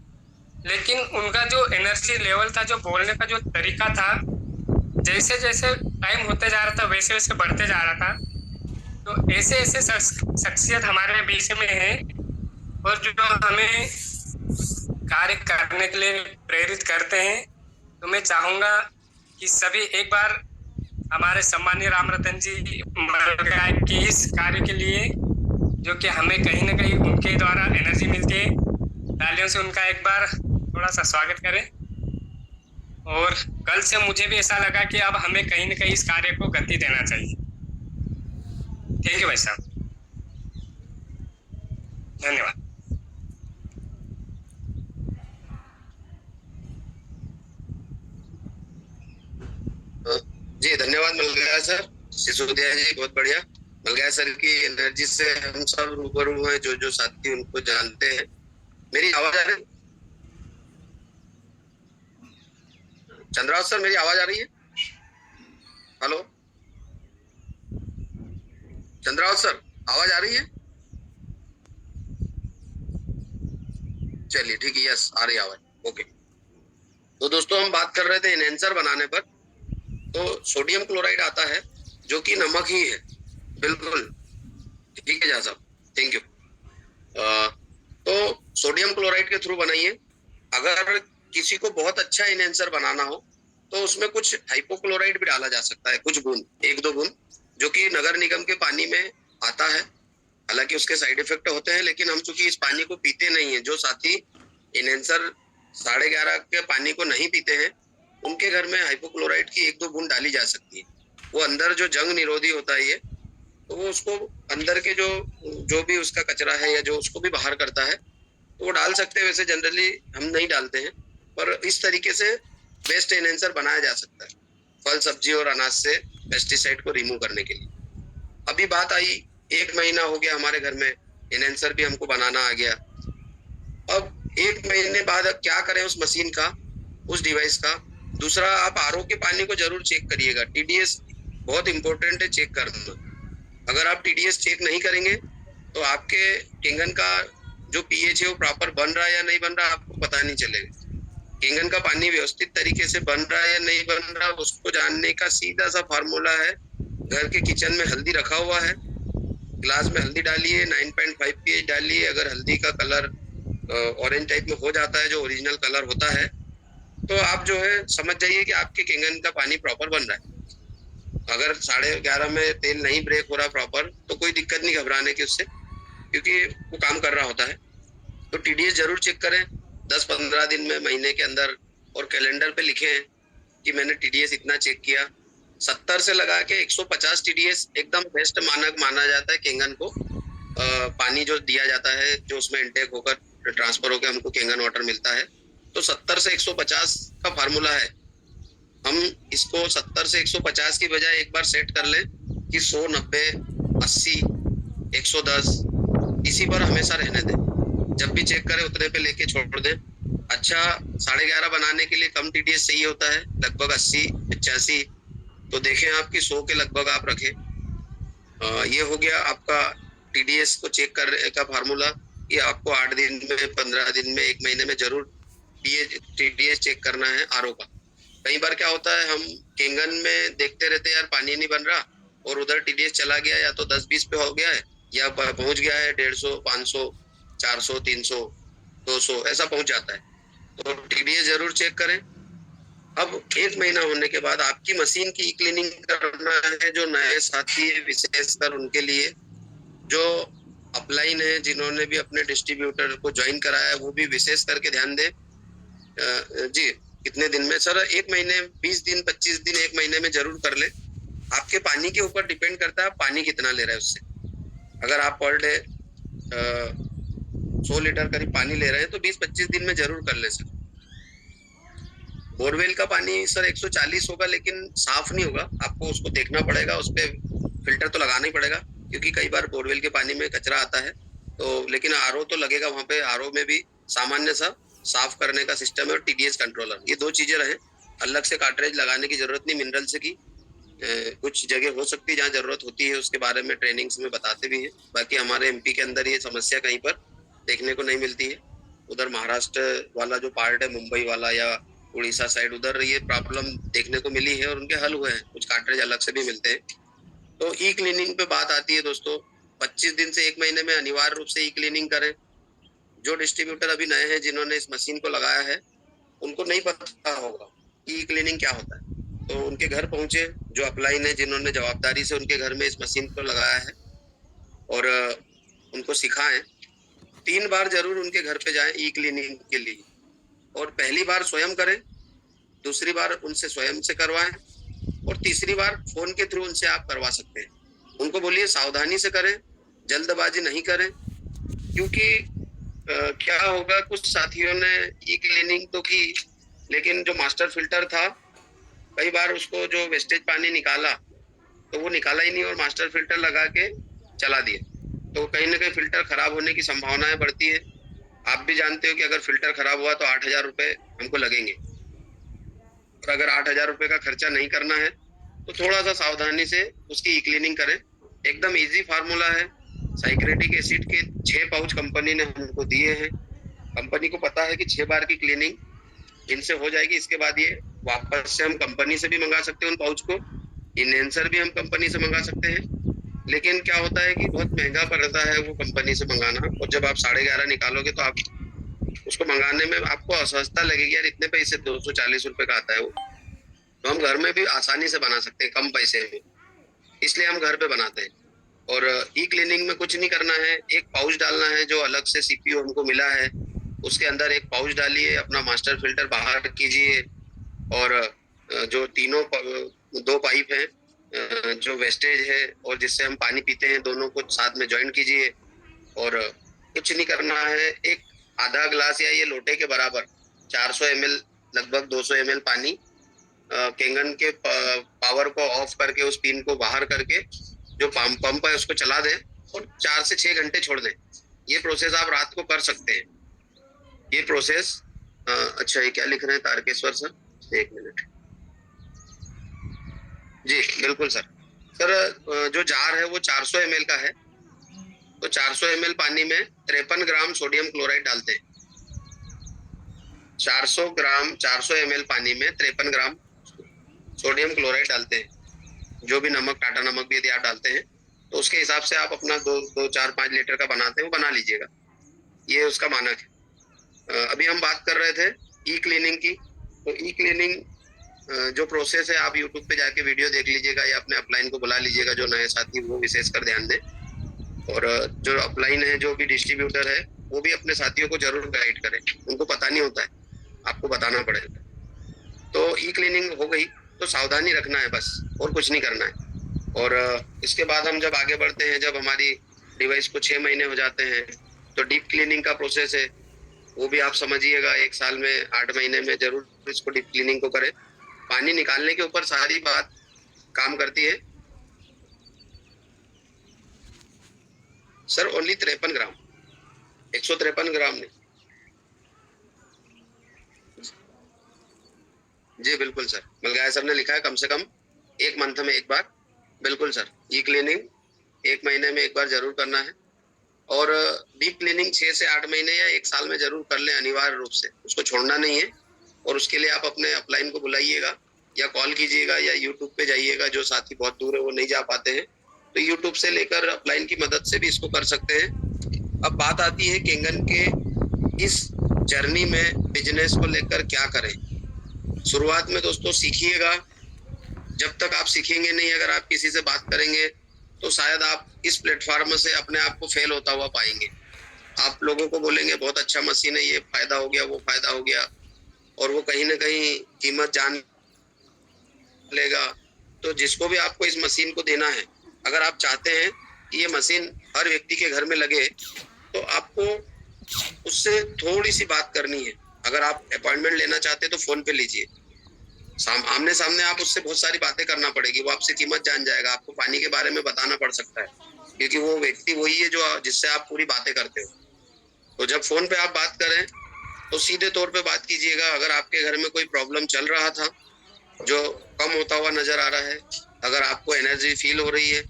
लेकिन उनका जो एनर्जी लेवल था, जो बोलने का जो तरीका था, जैसे जैसे टाइम होते जा रहा था वैसे वैसे बढ़ते जा रहा था। तो ऐसे ऐसे शख्सियत हमारे बीच में है और जो हमें कार्य करने के लिए प्रेरित करते हैं। तो मैं चाहूंगा कि सभी एक बार हमारे सम्मानीय राम रतन जी मलगाय के इस कार्य के लिए, जो कि हमें कहीं ना कहीं उनके द्वारा एनर्जी मिलती है, तालियों से उनका एक बार थोड़ा सा स्वागत करें। और कल से मुझे भी ऐसा लगा कि अब हमें कहीं ना कहीं इस कार्य को गति देना चाहिए। थैंक यू भाई साहब, धन्यवाद। जी धन्यवाद मलगाय सर। सिसोदिया जी बहुत बढ़िया। मलगाय सर की एनर्जी से हम सब रूबरू हैं, जो जो साथी उनको जानते हैं। मेरी आवाज आ रही है? चंद्रावत सर मेरी आवाज आ रही है? हेलो चंद्रावत सर, आवाज आ रही है? चलिए ठीक है, यस आ रही है आवाज। ओके, तो दोस्तों हम बात कर रहे थे एनहेंसर बनाने पर। तो सोडियम क्लोराइड आता है जो कि नमक ही है, बिल्कुल ठीक है जहाँ साहब, थैंक यू। तो सोडियम क्लोराइड के थ्रू बनाइए। अगर किसी को बहुत अच्छा एनहेंसर बनाना हो तो उसमें कुछ हाइपोक्लोराइड भी डाला जा सकता है, कुछ बूंद, 1-2 बूंद, जो कि नगर निगम के पानी में आता है। हालांकि उसके साइड इफेक्ट होते हैं, लेकिन हम चूंकि इस पानी को पीते नहीं है, जो साथी एनहेंसर 11:30 के पानी को नहीं पीते हैं, उनके घर में हाइपोक्लोराइड की 1-2 बूंद डाली जा सकती है। वो अंदर जो जंग निरोधी होता है ये, तो वो उसको अंदर के जो जो भी उसका कचरा है या जो उसको भी बाहर करता है, तो वो डाल सकते हैं। वैसे जनरली हम नहीं डालते हैं, पर इस तरीके से बेस्ट एनहेंसर बनाया जा सकता है फल सब्जी और अनाज से पेस्टिसाइड को रिमूव करने के लिए। अभी बात आई, 1 महीना हो गया हमारे घर में, एनहेंसर भी हमको बनाना आ गया। अब 1 महीने बाद अब क्या करें उस मशीन का, उस डिवाइस का। दूसरा, आप आरओ के पानी को जरूर चेक करिएगा। टीडीएस बहुत इंपॉर्टेंट है चेक करना। अगर आप टीडीएस चेक नहीं करेंगे तो आपके केंगन का जो पीएच है वो प्रॉपर बन रहा है या नहीं बन रहा, आपको पता नहीं चलेगा। केंगन का पानी व्यवस्थित तरीके से बन रहा है या नहीं बन रहा, उसको जानने का सीधा सा फार्मूला है। घर के किचन में हल्दी रखा हुआ है, ग्लास में हल्दी डालिए, 9.5 pH डालिए। अगर हल्दी का कलर ऑरेंज टाइप में हो जाता है, जो ओरिजिनल कलर होता है, तो आप जो है समझ जाइए कि आपके केंगन का पानी प्रॉपर बन रहा है। अगर 11:30 में तेल नहीं ब्रेक हो रहा प्रॉपर, तो कोई दिक्कत नहीं घबराने की उससे, क्योंकि वो काम कर रहा होता है। तो टीडीएस जरूर चेक करें 10-15 दिन में, महीने के अंदर, और कैलेंडर पे लिखें कि मैंने टीडीएस इतना चेक किया। 70 से लगा के 150 टीडीएस एकदम बेस्ट मानक माना जाता है केंगन को। पानी जो दिया जाता है, जो उसमें इंटेक होकर ट्रांसफर होकर हमको केंगन वाटर मिलता है, तो 70 से 150 का फार्मूला है। हम इसको 70 से 150 की बजाय एक बार सेट कर लें कि 100, 90, 80, 110 इसी पर हमेशा रहने दें। जब भी चेक करें उतने पे लेके छोड़ दें। अच्छा, 11:30 बनाने के लिए कम टीडीएस चाहिए होता है, लगभग 80, 85। तो देखें आपकी 100 के लगभग आप रखें। ये हो गया आपका टीडीएस को चेक करने का फार्मूला। ये आपको 8 दिन में, 15 दिन में, 1 महीने में जरूर टीडीएस चेक करना है आरओ का। कई बार क्या होता है, हम केंगन में देखते रहते हैं यार पानी नहीं बन रहा, और उधर टीडीएस चला गया, या तो 10-20 पे हो गया है, या पहुंच गया है 150, 500, 400, 300, 200 ऐसा पहुंच जाता है। तो टीडीएस जरूर चेक करें। अब 1 महीना होने के बाद आपकी मशीन की क्लीनिंग करना है। जो नए साथी है, विशेषकर उनके लिए, जो अपलाइन है, जिन्होंने भी अपने डिस्ट्रीब्यूटर को ज्वाइन कराया है, वो भी विशेष करके ध्यान दें। जी, कितने दिन में सर? 1 महीने, 20 दिन, 25 दिन, 1 महीने में जरूर कर ले। आपके पानी के ऊपर डिपेंड करता है आप पानी कितना ले रहे हैं उससे। अगर आप पर डे 100 लीटर करीब पानी ले रहे हैं तो 20-25 दिन में जरूर कर ले सर। बोरवेल का पानी सर 140 होगा, लेकिन साफ नहीं होगा, आपको उसको देखना पड़ेगा, उस पर फिल्टर तो लगाना ही पड़ेगा, क्योंकि कई बार बोरवेल के पानी में कचरा आता है। तो लेकिन आरओ तो लगेगा वहां पे। आरओ में भी सामान्य सा साफ करने का सिस्टम है, और टीडीएस कंट्रोलर, ये 2 चीजें रहे। अलग से कार्ट्रेज लगाने की जरूरत नहीं मिनरल से की। कुछ जगह हो सकती है जहाँ जरूरत होती है, उसके बारे में ट्रेनिंग्स में बताते भी हैं। बाकी हमारे एमपी के अंदर ये समस्या कहीं पर देखने को नहीं मिलती है। उधर महाराष्ट्र वाला जो पार्ट है, मुंबई वाला या उड़ीसा साइड, उधर ये प्रॉब्लम देखने को मिली है और उनके हल हुए हैं। कुछ कार्ट्रेज अलग से भी मिलते हैं। तो ई क्लीनिंग पे बात आती है दोस्तों, 25 दिन से 1 महीने में अनिवार्य रूप से ई क्लीनिंग करें। जो डिस्ट्रीब्यूटर अभी नए हैं, जिन्होंने इस मशीन को लगाया है, उनको नहीं पता होगा ई क्लीनिंग क्या होता है। तो उनके घर पहुंचे, जो अपलाइन है, जिन्होंने जवाबदारी से उनके घर में इस मशीन को लगाया है, और उनको सिखाएं। 3 बार जरूर उनके घर पे जाएं ई क्लीनिंग के लिए, और पहली बार स्वयं करें, दूसरी बार उनसे स्वयं से करवाएं, और तीसरी बार फोन के थ्रू उनसे आप करवा सकते हैं। उनको बोलिए सावधानी से करें, जल्दबाजी नहीं करें, क्योंकि क्या होगा, कुछ साथियों ने ई क्लीनिंग तो की, लेकिन जो मास्टर फिल्टर था, कई बार उसको जो वेस्टेज पानी निकाला तो वो निकाला ही नहीं, और मास्टर फिल्टर लगा के चला दिया। तो कहीं ना कहीं फिल्टर खराब होने की संभावनाएं बढ़ती है। आप भी जानते हो कि अगर फिल्टर खराब हुआ तो 8,000 रुपए हमको लगेंगे, और अगर 8,000 रुपए का खर्चा नहीं करना है तो थोड़ा सा सावधानी से उसकी ई क्लीनिंग करें। एकदम इजी फार्मूला है। साइक्रेटिक एसिड के 6 पाउच कंपनी ने हमको दिए हैं। कंपनी को पता है कि 6 बार की क्लीनिंग इनसे हो जाएगी। इसके बाद ये वापस से हम कंपनी से भी मंगा सकते हैं उन पाउच को। इनहेंसर भी हम कंपनी से मंगा सकते हैं। लेकिन क्या होता है कि बहुत महंगा पड़ता है वो कंपनी से मंगाना, और जब आप 11.5 निकालोगे तो आप उसको मंगाने में आपको असहजता लगेगी, यार इतने पैसे, 240 रुपए का आता है वो। तो हम घर में भी आसानी से बना सकते हैं कम पैसे में, इसलिए हम घर पे बनाते हैं। और ई क्लीनिंग में कुछ नहीं करना है, एक पाउच डालना है जो अलग से सीपीयू हमको मिला है, उसके अंदर एक पाउच डालिए, अपना मास्टर फिल्टर बाहर कीजिए, और जो तीनों 2 पाइप है, जो वेस्टेज है और जिससे हम पानी पीते हैं, दोनों को साथ में ज्वाइन कीजिए। और कुछ नहीं करना है, एक आधा ग्लास या ये लोटे के बराबर 400 ml, लगभग 200 ml पानी, केंगन के पावर को ऑफ करके उस पिन को बाहर करके जो पंप है उसको चला दें, और 4 से 6 घंटे छोड़ दें। ये प्रोसेस आप रात को कर सकते हैं। ये प्रोसेस अच्छा, ये क्या लिख रहे हैं तारकेश्वर सर? 1 मिनट। जी बिल्कुल सर। सर जो जार है वो 400 ml का है, तो 400 ml पानी में 53 ग्राम सोडियम क्लोराइड डालते हैं। 400 ml पानी में 53 ग्राम सोडियम क्लोराइड डालते हैं। जो भी नमक, टाटा नमक भी यदि आप डालते हैं तो उसके हिसाब से आप अपना 2-4-5 लीटर का बनाते हैं वो बना लीजिएगा। ये उसका मानक है। अभी हम बात कर रहे थे ई क्लीनिंग की। तो ई क्लीनिंग जो प्रोसेस है, आप यूट्यूब पे जाके वीडियो देख लीजिएगा, या अपने अपलाइन को बुला लीजिएगा, जो नए साथी वो विशेषकर ध्यान दें। और जो अपलाइन है, जो भी डिस्ट्रीब्यूटर है, वो भी अपने साथियों को जरूर गाइड करें। उनको पता नहीं होता है, आपको बताना पड़ेगा। तो ई क्लीनिंग हो गई, तो सावधानी रखना है बस, और कुछ नहीं करना है। और इसके बाद हम जब आगे बढ़ते हैं, जब हमारी डिवाइस को 6 महीने हो जाते हैं, तो डीप क्लीनिंग का प्रोसेस है, वो भी आप समझिएगा। 1 साल में 8 महीने में जरूर इसको डीप क्लीनिंग को करें। पानी निकालने के ऊपर सारी बात काम करती है सर। ओनली 53 ग्राम, 153 ग्राम नहीं। जी बिल्कुल सर, मलगाय सर ने लिखा है कम से कम 1 मंथ में 1 बार। बिल्कुल सर, ई क्लीनिंग 1 महीने में 1 बार जरूर करना है। और डीप क्लीनिंग 6 से 8 महीने या 1 साल में जरूर कर लें, अनिवार्य रूप से, उसको छोड़ना नहीं है। और उसके लिए आप अपने अपलाइन को बुलाइएगा या कॉल कीजिएगा या यूट्यूब पे जाइएगा। जो साथी बहुत दूर है वो नहीं जा पाते हैं तो यूट्यूब से लेकर अपलाइन की मदद से भी इसको कर सकते हैं। अब बात आती है केंगन के इस जर्नी में बिजनेस को लेकर क्या करें। शुरुआत में दोस्तों सीखिएगा, जब तक आप सीखेंगे नहीं, अगर आप किसी से बात करेंगे तो शायद आप इस प्लेटफॉर्म से अपने आप को फेल होता हुआ पाएंगे। आप लोगों को बोलेंगे बहुत अच्छा मशीन है, ये फायदा हो गया, वो फायदा हो गया, और वो कहीं ना कहीं कीमत जान लेगा। तो जिसको भी आपको इस मशीन को देना है, अगर आप चाहते हैं कि ये मशीन हर व्यक्ति के घर में लगे तो आपको उससे थोड़ी सी बात करनी है। अगर आप अपॉइंटमेंट लेना चाहते हैं तो फोन पे लीजिए, आमने सामने आप उससे बहुत सारी बातें करना पड़ेगी। वो आपसे कीमत जान जाएगा, आपको पानी के बारे में बताना पड़ सकता है, क्योंकि वो व्यक्ति वही है जो जिससे आप पूरी बातें करते हो। तो जब फोन पे आप बात करें तो सीधे तौर पे बात कीजिएगा। अगर आपके घर में कोई प्रॉब्लम चल रहा था जो कम होता हुआ नजर आ रहा है, अगर आपको एनर्जी फील हो रही है,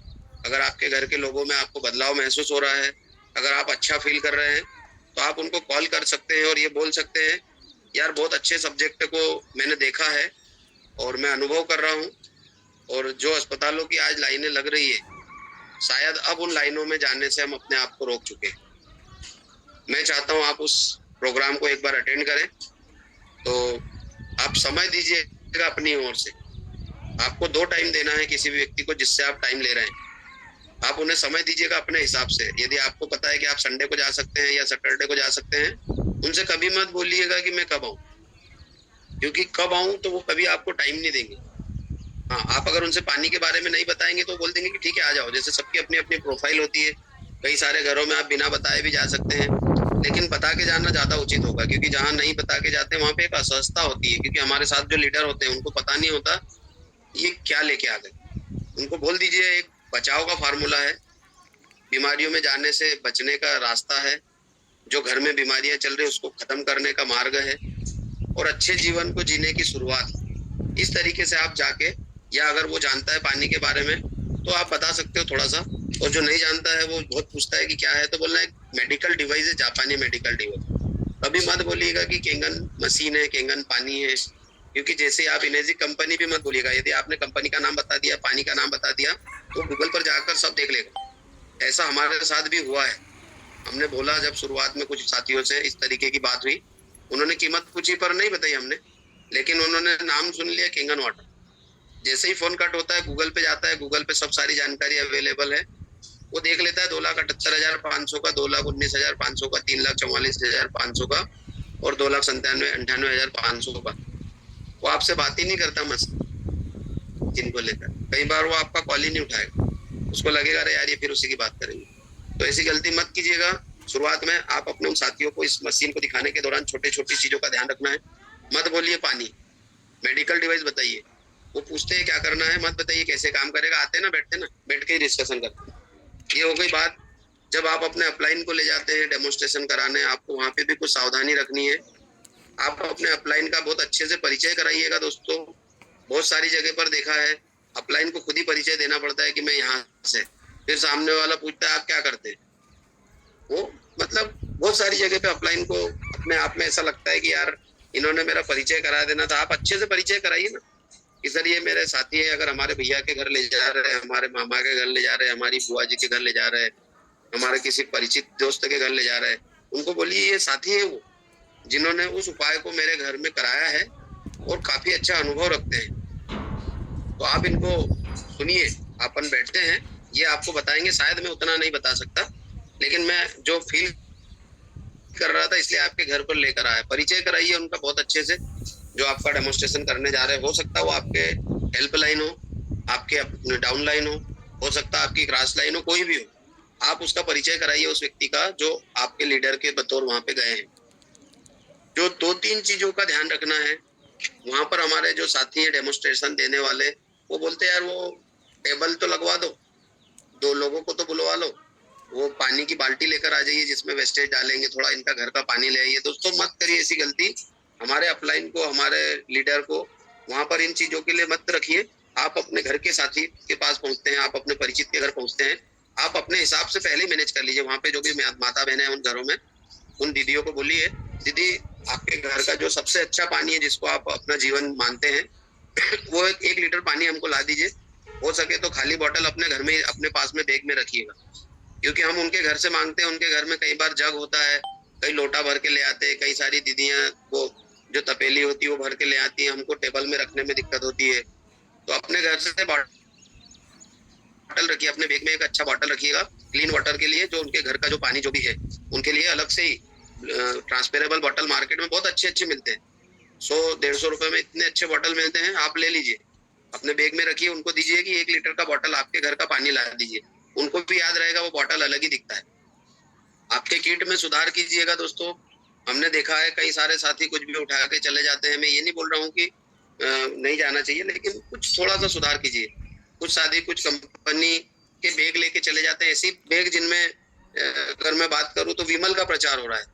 अगर आपके घर के लोगों में आपको बदलाव महसूस हो रहा है, अगर आप अच्छा फील कर रहे हैं, तो आप उनको कॉल कर सकते हैं और ये बोल सकते हैं, यार बहुत अच्छे सब्जेक्ट को मैंने देखा है और मैं अनुभव कर रहा हूँ, और जो अस्पतालों की आज लाइनें लग रही है, शायद अब उन लाइनों में जाने से हम अपने आप को रोक चुके हैं। मैं चाहता हूँ आप उस प्रोग्राम को एक बार अटेंड करें। तो आप समय दीजिएगा अपनी ओर से। आपको 2 टाइम देना है किसी भी व्यक्ति को जिससे आप टाइम ले रहे हैं। आप उन्हें समय दीजिएगा अपने हिसाब से। यदि आपको पता है कि आप संडे को जा सकते हैं या सैटरडे को जा सकते हैं, उनसे कभी मत बोलिएगा कि मैं कब आऊँ, क्योंकि कब आऊँ तो वो कभी आपको टाइम नहीं देंगे। हाँ, आप अगर उनसे पानी के बारे में नहीं बताएंगे तो बोल देंगे कि ठीक है आ जाओ। जैसे सबकी अपनी अपनी प्रोफाइल होती है, कई सारे घरों में आप बिना बताए भी जा सकते हैं, लेकिन बता के जाना ज्यादा उचित होगा, क्योंकि जहाँ नहीं बता के जाते वहाँ पे एक असहजता होती है, क्योंकि हमारे साथ जो लीडर होते हैं उनको पता नहीं होता ये क्या लेके आ गए। उनको बोल दीजिए एक बचाव का फार्मूला है, बीमारियों में जाने से बचने का रास्ता है, जो घर में बीमारियां चल रही है उसको खत्म करने का मार्ग है, और अच्छे जीवन को जीने की शुरुआत। इस तरीके से आप जाके, या अगर वो जानता है पानी के बारे में तो आप बता सकते हो थोड़ा सा, और जो नहीं जानता है वो बहुत पूछता है कि क्या है, तो बोलना है मेडिकल डिवाइस है, जापानी मेडिकल डिवाइस। कभी मत बोलिएगा कि केंगन मशीन है, केंगन पानी है, क्योंकि जैसे आप इनेजी कंपनी भी मत बोलिएगा। यदि आपने कंपनी का नाम बता दिया, पानी का नाम बता दिया, तो गूगल पर जाकर सब देख लेगा। ऐसा हमारे साथ भी हुआ है। हमने बोला जब शुरुआत में कुछ साथियों से इस तरीके की बात हुई, उन्होंने कीमत पूछी पर नहीं बताई हमने, लेकिन उन्होंने नाम सुन लिया केंगन वाटर। जैसे ही फोन कट होता है गूगल पे जाता है, गूगल पे सब सारी जानकारी अवेलेबल है, वो देख लेता है 2,78,500 का, 2,19,500 का, 3,44,500 का और 2,97,98,500 का। वो आपसे बात ही नहीं करता मशीन को लेकर। कई बार वो आपका कॉल ही नहीं उठाएगा, उसको लगेगा अरे यार ये फिर उसी की बात करेंगे। तो ऐसी गलती मत कीजिएगा। शुरुआत में आप अपने उन साथियों को इस मशीन को दिखाने के दौरान छोटी छोटी चीजों का ध्यान रखना है। मत बोलिए पानी, मेडिकल डिवाइस बताइए। वो पूछते हैं क्या करना है, मत बताइए कैसे काम करेगा। आते ना, बैठते ना, बैठ के ही डिस्कशन करते हैं। ये हो गई बात। जब आप अपने अपलाइन को ले जाते हैं डेमोन्स्ट्रेशन कराने, आपको वहाँ पे भी कुछ सावधानी रखनी है। आप अपने अपलाइन का बहुत अच्छे से परिचय कराइएगा दोस्तों। बहुत सारी जगह पर देखा है अपलाइन को खुद ही परिचय देना पड़ता है कि मैं यहाँ से, फिर सामने वाला पूछता है आप क्या करते हैं। वो मतलब बहुत सारी जगह पे अपलाइन को अपने आप में ऐसा लगता है कि यार इन्होंने मेरा परिचय करा देना था। आप अच्छे से परिचय कराइए ना कि सर ये मेरे साथी है, अगर हमारे भैया के घर ले जा रहे हैं, हमारे मामा के घर ले जा रहे हैं, हमारी बुआ जी के घर ले जा रहे हैं, हमारे किसी परिचित दोस्त के घर ले जा रहे हैं, उनको बोलिए ये साथी है वो जिन्होंने उस उपाय को मेरे घर में कराया है और काफी अच्छा अनुभव रखते हैं। तो आप इनको सुनिए, अपन बैठते हैं, ये आपको बताएंगे। शायद मैं उतना नहीं बता सकता, लेकिन मैं जो फील कर रहा था इसलिए आपके घर पर लेकर आया। परिचय कराइए उनका बहुत अच्छे से, जो आपका डेमोन्स्ट्रेशन करने जा रहे हैं। हो सकता है वो आपके हेल्पलाइन हो, आपके डाउन लाइन हो सकता है आपकी क्रॉस लाइन हो, कोई भी हो। आप उसका परिचय कराइए उस व्यक्ति का जो आपके लीडर के बतौर वहां पे गए हैं। जो 2-3 चीजों का ध्यान रखना है वहां पर। हमारे जो साथी है डेमोन्स्ट्रेशन देने वाले, वो बोलते हैं यार वो टेबल तो लगवा दो, 2 लोगों को तो बुलवा लो, वो पानी की बाल्टी लेकर आ जाइए जिसमें वेस्टेज डालेंगे, थोड़ा इनका घर का पानी ले आइए। दोस्तों मत करिए ऐसी गलती। हमारे अपलाइन को, हमारे लीडर को वहां पर इन चीजों के लिए मत रखिए। आप अपने घर के साथी के पास पहुंचते हैं, आप अपने परिचित के घर पहुंचते हैं, आप अपने हिसाब से पहले मैनेज कर लीजिए। वहां पे जो भी माता बहन है उन घरों में उन दीदियों को बोलिए, दीदी आपके घर का जो सबसे अच्छा पानी है जिसको आप अपना जीवन मानते हैं वो 1 लीटर पानी हमको ला दीजिए। हो सके तो खाली बॉटल अपने घर में अपने पास में बैग में रखिएगा, क्योंकि हम उनके घर से मांगते हैं, उनके घर में कई बार जग होता है, कई लोटा भर के ले आते हैं, कई सारी दीदियां वो जो तपेली होती है वो भर के ले आती है, हमको टेबल में रखने में दिक्कत होती है। तो अपने घर से बॉटल रखिए, अपने बैग में एक अच्छा बॉटल रखिएगा क्लीन वाटर के लिए, जो उनके घर का जो पानी जो भी है उनके लिए अलग से ही ट्रांसपेरेबल बॉटल मार्केट में बहुत अच्छे अच्छे मिलते हैं। 100-150 रुपए में इतने अच्छे बॉटल मिलते हैं, आप ले लीजिए, अपने बैग में रखिए, उनको दीजिए कि 1 लीटर का बॉटल आपके घर का पानी ला दीजिए, उनको भी याद रहेगा, वो बॉटल अलग ही दिखता है। आपके किट में सुधार कीजिएगा दोस्तों। हमने देखा है कई सारे साथी कुछ भी उठा के चले जाते हैं, मैं ये नहीं बोल रहा हूँ कि नहीं जाना चाहिए, लेकिन कुछ थोड़ा सा सुधार कीजिए। कुछ साथी कुछ कंपनी के बैग लेके चले जाते हैं, ऐसी बैग जिनमें अगर मैं बात करूँ तो विमल का प्रचार हो रहा है,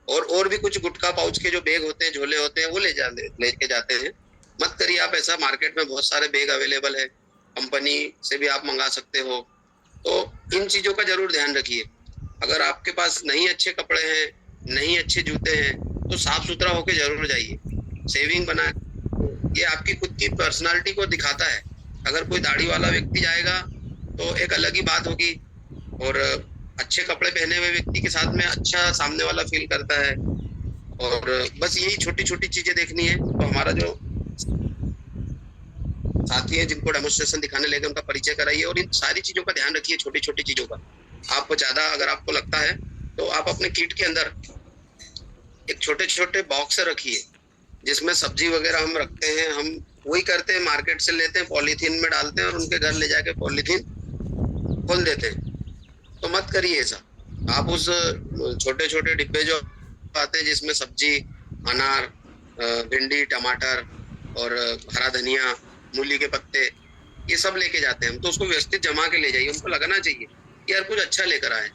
और भी कुछ गुटखा पाउच के जो बैग होते हैं, झोले होते हैं, वो लेके जाते हैं। मत करिए आप ऐसा, मार्केट में बहुत सारे बैग अवेलेबल है, कंपनी से भी आप मंगा सकते हो। तो इन चीजों का जरूर ध्यान रखिए। अगर आपके पास नहीं अच्छे कपड़े हैं, नहीं अच्छे जूते हैं, तो साफ सुथरा होके जरूर जाइए, सेविंग बना, ये आपकी खुद की पर्सनालिटी को दिखाता है। अगर कोई दाढ़ी वाला व्यक्ति जाएगा तो एक अलग ही बात होगी, और अच्छे कपड़े पहने हुए व्यक्ति के साथ में अच्छा सामने वाला फील करता है। और बस यही छोटी छोटी चीजें देखनी है। तो हमारा जो साथी है जिनको डेमोन्स्ट्रेशन दिखाने लेके उनका परिचय कराइए, और इन सारी चीजों का ध्यान रखिए, छोटी छोटी चीजों का। आप ज्यादा अगर आपको लगता है तो आप अपने किट के अंदर एक छोटे छोटे बॉक्स रखिए, जिसमें सब्जी वगैरह हम रखते हैं। हम वही करते हैं, मार्केट से लेते हैं, पॉलीथीन में डालते हैं और उनके घर ले जाके पॉलीथीन खोल देते हैं। तो मत करिए ऐसा। आप उस छोटे छोटे डिब्बे जो आते हैं जिसमें सब्जी, अनार, भिंडी, टमाटर और हरा धनिया, मूली के पत्ते, ये सब लेके जाते हैं हम, तो उसको व्यवस्थित जमा के ले जाइए। उनको लगना चाहिए कि यार कुछ अच्छा लेकर आए।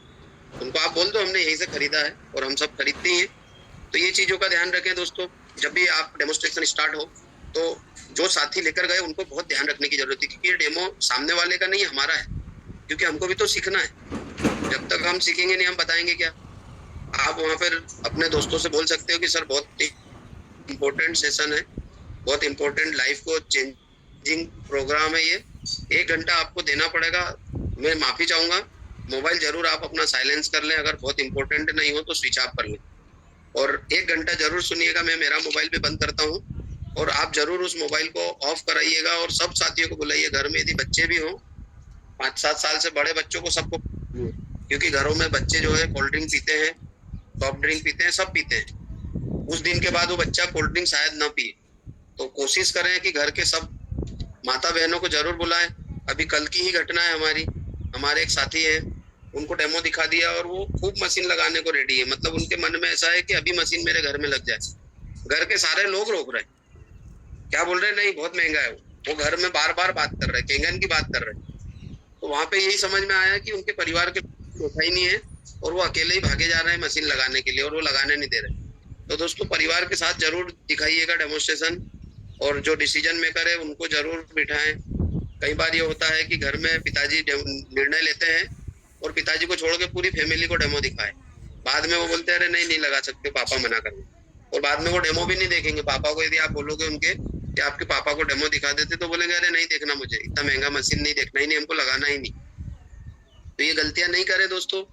उनको आप बोल दो हमने यहीं से खरीदा है, और हम सब खरीदते हैं। तो ये चीजों का ध्यान रखें दोस्तों। जब भी आप डेमोन्स्ट्रेशन स्टार्ट हो तो जो साथी लेकर गए उनको बहुत ध्यान रखने की जरूरत है, क्योंकि ये डेमो सामने वाले का नहीं, हमारा है, क्योंकि हमको भी तो सीखना है। जब तक हम सीखेंगे नहीं, हम बताएंगे क्या। आप वहाँ पर अपने दोस्तों से बोल सकते हो कि सर बहुत इम्पोर्टेंट सेशन है, बहुत इम्पोर्टेंट लाइफ को चेंजिंग प्रोग्राम है ये, 1 घंटा आपको देना पड़ेगा। मैं माफी चाहूंगा, मोबाइल जरूर आप अपना साइलेंस कर लें, अगर बहुत इंपॉर्टेंट नहीं हो तो स्विच ऑफ कर लें, और 1 घंटा जरूर सुनिएगा। मैं मेरा मोबाइल भी बंद करता हूँ, और आप जरूर उस मोबाइल को ऑफ कराइएगा। और सब साथियों को बुलाइए, घर में यदि बच्चे भी हों, 5-7 साल से बड़े बच्चों को सबको, क्योंकि घरों में बच्चे जो है कोल्ड ड्रिंक पीते हैं, सॉफ्ट ड्रिंक पीते हैं, सब पीते हैं। उस दिन के बाद वो बच्चा कोल्ड ड्रिंक शायद ना पिए। तो कोशिश करें कि घर के सब माता बहनों को जरूर बुलाएं। अभी कल की ही घटना है हमारी, हमारे एक साथी है, उनको डेमो दिखा दिया और वो खूब मशीन लगाने को रेडी है। मतलब उनके मन में ऐसा है कि अभी मशीन मेरे घर में लग जाए। घर के सारे लोग रोक रहे हैं, क्या बोल रहे हैं, नहीं बहुत महंगा है। वो घर में बार बार बात कर रहे हैं, केंगन की बात कर रहे हैं। तो वहां पे यही समझ में आया कि उनके परिवार के उठा ही नहीं है, और वो अकेले ही भागे जा रहे हैं मशीन लगाने के लिए, और वो लगाने नहीं दे रहे। तो दोस्तों परिवार के साथ जरूर दिखाइएगा डेमोन्स्ट्रेशन, और जो डिसीजन मेकर है उनको जरूर बिठाएं। कई बार ये होता है कि घर में पिताजी निर्णय लेते हैं और पिताजी को छोड़ के पूरी फैमिली को डेमो दिखाए। बाद में वो बोलते हैं अरे नहीं लगा सकते, पापा मना कर, और बाद में वो डेमो भी नहीं देखेंगे। पापा को यदि आप बोलोगे उनके कि आपके पापा को डेमो दिखा देते, तो बोलेंगे अरे नहीं देखना, मुझे इतना महंगा मशीन नहीं देखना ही नहीं, हमको लगाना ही नहीं। तो ये गलतियां नहीं करें दोस्तों।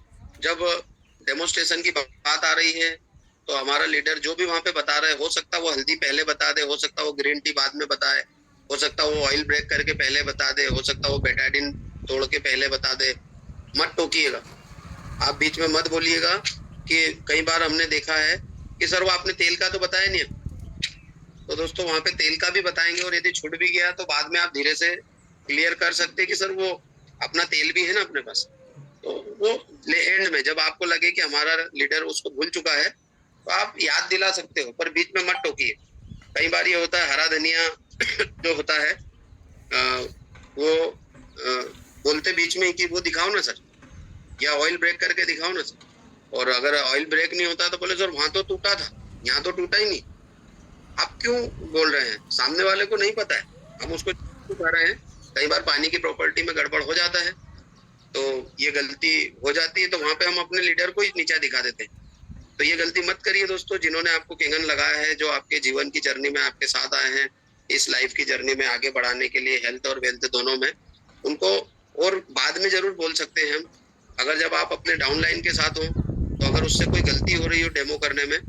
जब डेमोन्स्ट्रेशन की बात आ रही है तो हमारा लीडर जो भी वहां पे बता रहा है, हो सकता है वो हल्दी पहले बता दे, हो सकता है वो ग्रीन टी बाद में बताए, हो सकता है वो ऑयल ब्रेक करके पहले बता दे, हो सकता है वो बेटाडिन तोड़ के पहले बता दे। मत टोकिएगा, आप बीच में मत बोलिएगा। कि कई बार हमने देखा है कि सर वो आपने तेल का तो बताया नहीं, तो दोस्तों वहां पे तेल का भी बताएंगे, और यदि छूट भी गया तो बाद में आप धीरे से क्लियर कर सकते हैं कि सर वो अपना तेल भी है ना अपने पास। तो वो एंड में जब आपको लगे कि हमारा लीडर उसको भूल चुका है तो आप याद दिला सकते हो, पर बीच में मत टोकिए। कई बार ये होता है हरा धनिया जो होता है वो बोलते बीच में कि वो दिखाओ ना सर, या ऑयल ब्रेक करके दिखाओ ना सर। और अगर ऑयल ब्रेक नहीं होता तो बोले सर वहां तो टूटा था, यहाँ तो टूटा ही नहीं। आप क्यों बोल रहे हैं, सामने वाले को नहीं पता है, हम उसको कह रहे हैं। कई बार पानी की प्रॉपर्टी में गड़बड़ हो जाता है, तो ये गलती हो जाती है, तो वहां पे हम अपने लीडर को ही नीचा दिखा देते हैं। तो ये गलती मत करिए दोस्तों, जिन्होंने आपको केंगन लगाया है, जो आपके जीवन की जर्नी में आपके साथ आए हैं, इस लाइफ की जर्नी में आगे बढ़ाने के लिए, हेल्थ और वेल्थ दोनों में, उनको और बाद में जरूर बोल सकते हैं हम। अगर जब आप अपने डाउनलाइन के साथ हो, तो अगर उससे कोई गलती हो रही हो डेमो करने में,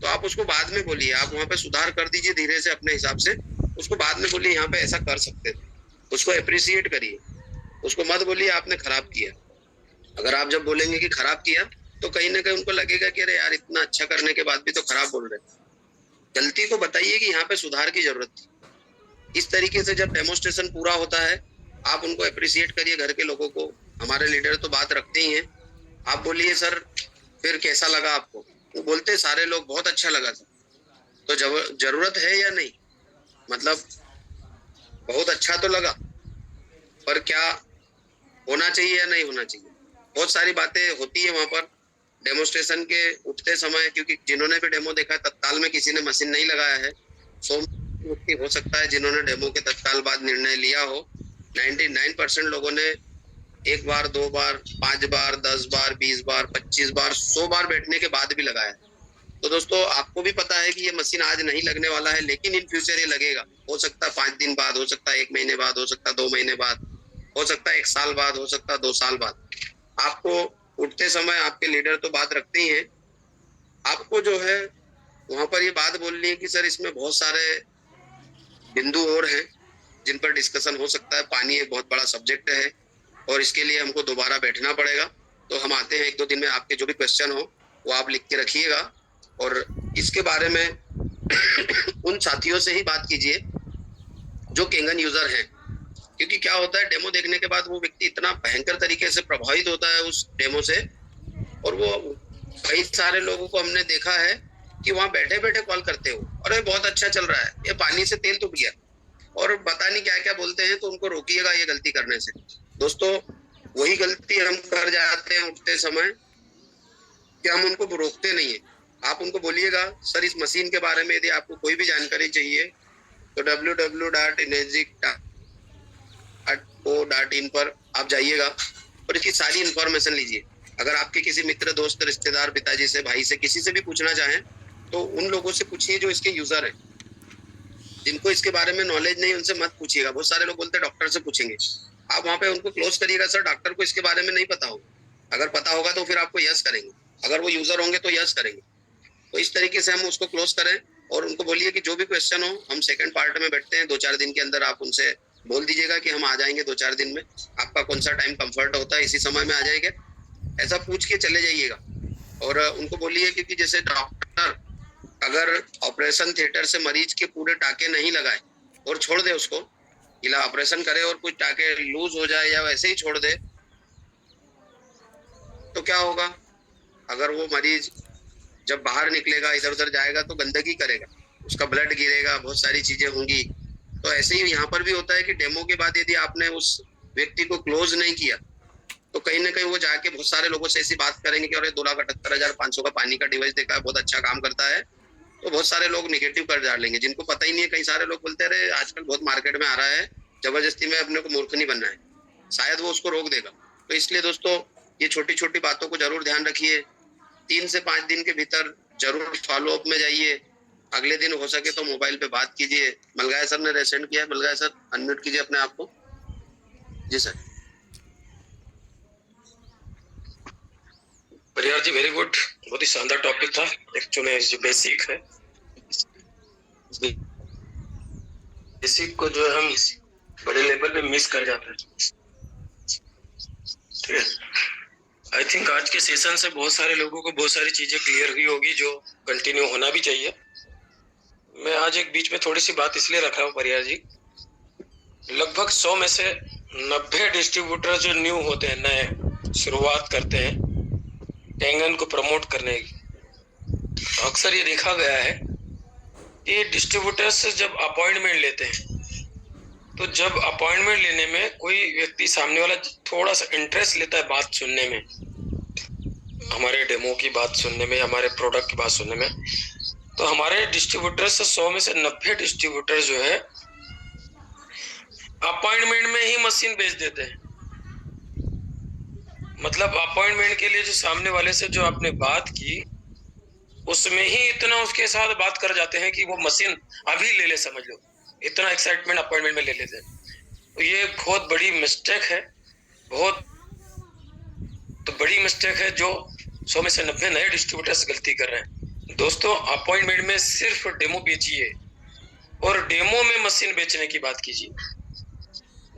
तो आप उसको बाद में बोलिए, आप वहाँ पे सुधार कर दीजिए धीरे से अपने हिसाब से, उसको बाद में बोलिए यहाँ पे ऐसा कर सकते थे, उसको अप्रिसिएट करिए, उसको मत बोलिए आपने खराब किया। अगर आप जब बोलेंगे कि खराब किया, तो कहीं ना कहीं उनको लगेगा कि अरे यार इतना अच्छा करने के बाद भी तो खराब बोल रहे। गलती को बताइए कि यहाँ पे सुधार की जरूरत थी। इस तरीके से जब डेमोस्ट्रेशन पूरा होता है, आप उनको अप्रिसिएट करिए, घर के लोगों को। हमारे लीडर तो बात रखते ही हैं। आप बोलिए सर फिर कैसा लगा आपको, वो बोलते सारे लोग बहुत अच्छा लगा था। तो जरूरत है या नहीं, मतलब बहुत अच्छा तो लगा, पर क्या होना चाहिए या नहीं होना चाहिए, बहुत सारी बातें होती है वहां पर डेमोस्ट्रेशन के उठते समय। क्योंकि जिन्होंने भी डेमो देखा है, तत्काल में किसी ने मशीन नहीं लगाया है। 100 व्यक्ति हो सकता है जिन्होंने डेमो के तत्काल बाद निर्णय लिया हो। 99% लोगों ने 1 बार, 2 बार, 5 बार, 10 बार, 20 बार, 25 बार, 100 बार बैठने के बाद भी लगाया। तो दोस्तों आपको भी पता है कि ये मशीन आज नहीं लगने वाला है, लेकिन इन फ्यूचर ये लगेगा। हो सकता है 5 दिन बाद, हो सकता है 1 महीने बाद, हो सकता है 2 महीने बाद, हो सकता है 1 साल बाद, हो सकता है 2 साल बाद। आपको उठते समय आपके लीडर तो बात रखते ही हैं। आपको जो है वहां पर ये बात बोलनी है कि सर इसमें बहुत सारे बिंदु और हैं जिन पर डिस्कशन हो सकता है। पानी एक बहुत बड़ा सब्जेक्ट है और इसके लिए हमको दोबारा बैठना पड़ेगा। तो हम आते हैं 1-2 दिन में, आपके जो भी क्वेश्चन हो वो आप लिख के रखिएगा और इसके बारे में उन साथियों से ही बात कीजिए जो केंगन यूजर हैं। क्योंकि क्या होता है, डेमो देखने के बाद वो व्यक्ति इतना भयंकर तरीके से प्रभावित होता है उस डेमो से, और वो कई सारे लोगों को हमने देखा है कि वहां बैठे बैठे कॉल करते हो, अरे बहुत अच्छा चल रहा है, ये पानी से तेल टूट गया, और पता नहीं क्या क्या बोलते हैं। तो उनको रोकिएगा ये गलती करने से। दोस्तों वही गलती हम कर जाते हैं उठते समय कि हम उनको रोकते नहीं है। आप उनको बोलिएगा सर इस मशीन के बारे में यदि आपको कोई भी जानकारी चाहिए तो www.energic.co.in पर आप जाइएगा और इसकी सारी इंफॉर्मेशन लीजिए। अगर आपके किसी मित्र, दोस्त, रिश्तेदार, पिताजी से, भाई से, किसी से भी पूछना चाहें तो उन लोगों से पूछिए जो इसके यूजर हैं। जिनको इसके बारे में नॉलेज नहीं उनसे मत पूछिएगा। बहुत सारे लोग बोलते हैं डॉक्टर से पूछेंगे, आप वहां पे उनको क्लोज करिएगा, सर डॉक्टर को इसके बारे में नहीं पता होगा। अगर पता होगा तो फिर आपको यस करेंगे, अगर वो यूजर होंगे तो यस करेंगे। तो इस तरीके से हम उसको क्लोज करें और उनको बोलिए कि जो भी क्वेश्चन हो हम सेकंड पार्ट में बैठते हैं, 2-4 दिन के अंदर आप उनसे बोल दीजिएगा कि हम आ जाएंगे 2-4 दिन में, आपका कौन सा टाइम कंफर्ट होता है इसी समय में आ जाएंगे, ऐसा पूछ के चले जाइएगा। और उनको बोलिए क्योंकि जैसे डॉक्टर अगर ऑपरेशन थिएटर से मरीज के पूरे टाके नहीं लगाए और छोड़ दे उसको, इला ऑपरेशन करे और कुछ टाके लूज हो जाए या वैसे ही छोड़ दे, तो क्या होगा? अगर वो मरीज जब बाहर निकलेगा, इधर उधर जाएगा तो गंदगी करेगा, उसका ब्लड गिरेगा, बहुत सारी चीजें होंगी। तो ऐसे ही यहाँ पर भी होता है कि डेमो के बाद यदि आपने उस व्यक्ति को क्लोज नहीं किया तो कहीं ना कहीं वो जाके बहुत सारे लोगों से ऐसी बात करेंगे कि अरे 2,78,500 का पानी का डिवाइस देखा है, बहुत अच्छा काम करता है। तो बहुत सारे लोग निगेटिव कर डालेंगे, जिनको पता ही नहीं है। कई सारे लोग बोलते हैं आजकल बहुत मार्केट में आ रहा है, जबरदस्ती में अपने को मूर्ख नहीं बनना है, शायद वो उसको रोक देगा। तो इसलिए दोस्तों ये छोटी छोटी बातों को जरूर ध्यान रखिए। 3 से 5 दिन के भीतर जरूर फॉलो अप में जाइए। अगले दिन हो सके तो मोबाइल पे बात कीजिए। मलगाय सर ने रेसेंड किया, मलगाय सर अनम्यूट कीजिए अपने आप को। जी सर। परिहार जी वेरी गुड, बहुत ही शानदार टॉपिक था। एक्चुअली जो बेसिक है, बेसिक को जो हम बड़े लेवल पे मिस कर जाते हैं। ठीक है, आई थिंक आज के सेशन से बहुत सारे लोगों को बहुत सारी चीजें क्लियर हुई होगी जो कंटिन्यू होना भी चाहिए। मैं आज एक बीच में थोड़ी सी बात इसलिए रख रहा हूँ परिहार जी, लगभग 100 में से 90 डिस्ट्रीब्यूटर जो न्यू होते हैं, नए शुरुआत करते हैं केंगन को प्रमोट करने की, तो अक्सर ये देखा गया है कि डिस्ट्रीब्यूटर्स से जब अपॉइंटमेंट लेते हैं, तो जब अपॉइंटमेंट लेने में कोई व्यक्ति सामने वाला थोड़ा सा इंटरेस्ट लेता है बात सुनने में, हमारे डेमो की बात सुनने में, हमारे प्रोडक्ट की बात सुनने में, तो हमारे डिस्ट्रीब्यूटर्स से 100 में से 90 डिस्ट्रीब्यूटर जो है अपॉइंटमेंट में ही मशीन बेच देते हैं। मतलब अपॉइंटमेंट के लिए जो सामने वाले से जो आपने बात की, उसमें ही इतना उसके साथ बात कर जाते हैं कि वो मशीन अभी ले ले, समझ लो, इतना एक्साइटमेंट अपॉइंटमेंट में ले लेते हैं। तो ये बहुत बड़ी मिस्टेक है, बहुत तो बड़ी मिस्टेक है, जो 100 में से 90 नए डिस्ट्रीब्यूटर्स गलती कर रहे हैं। दोस्तों, अपॉइंटमेंट में सिर्फ डेमो बेचिए और डेमो में मशीन बेचने की बात कीजिए।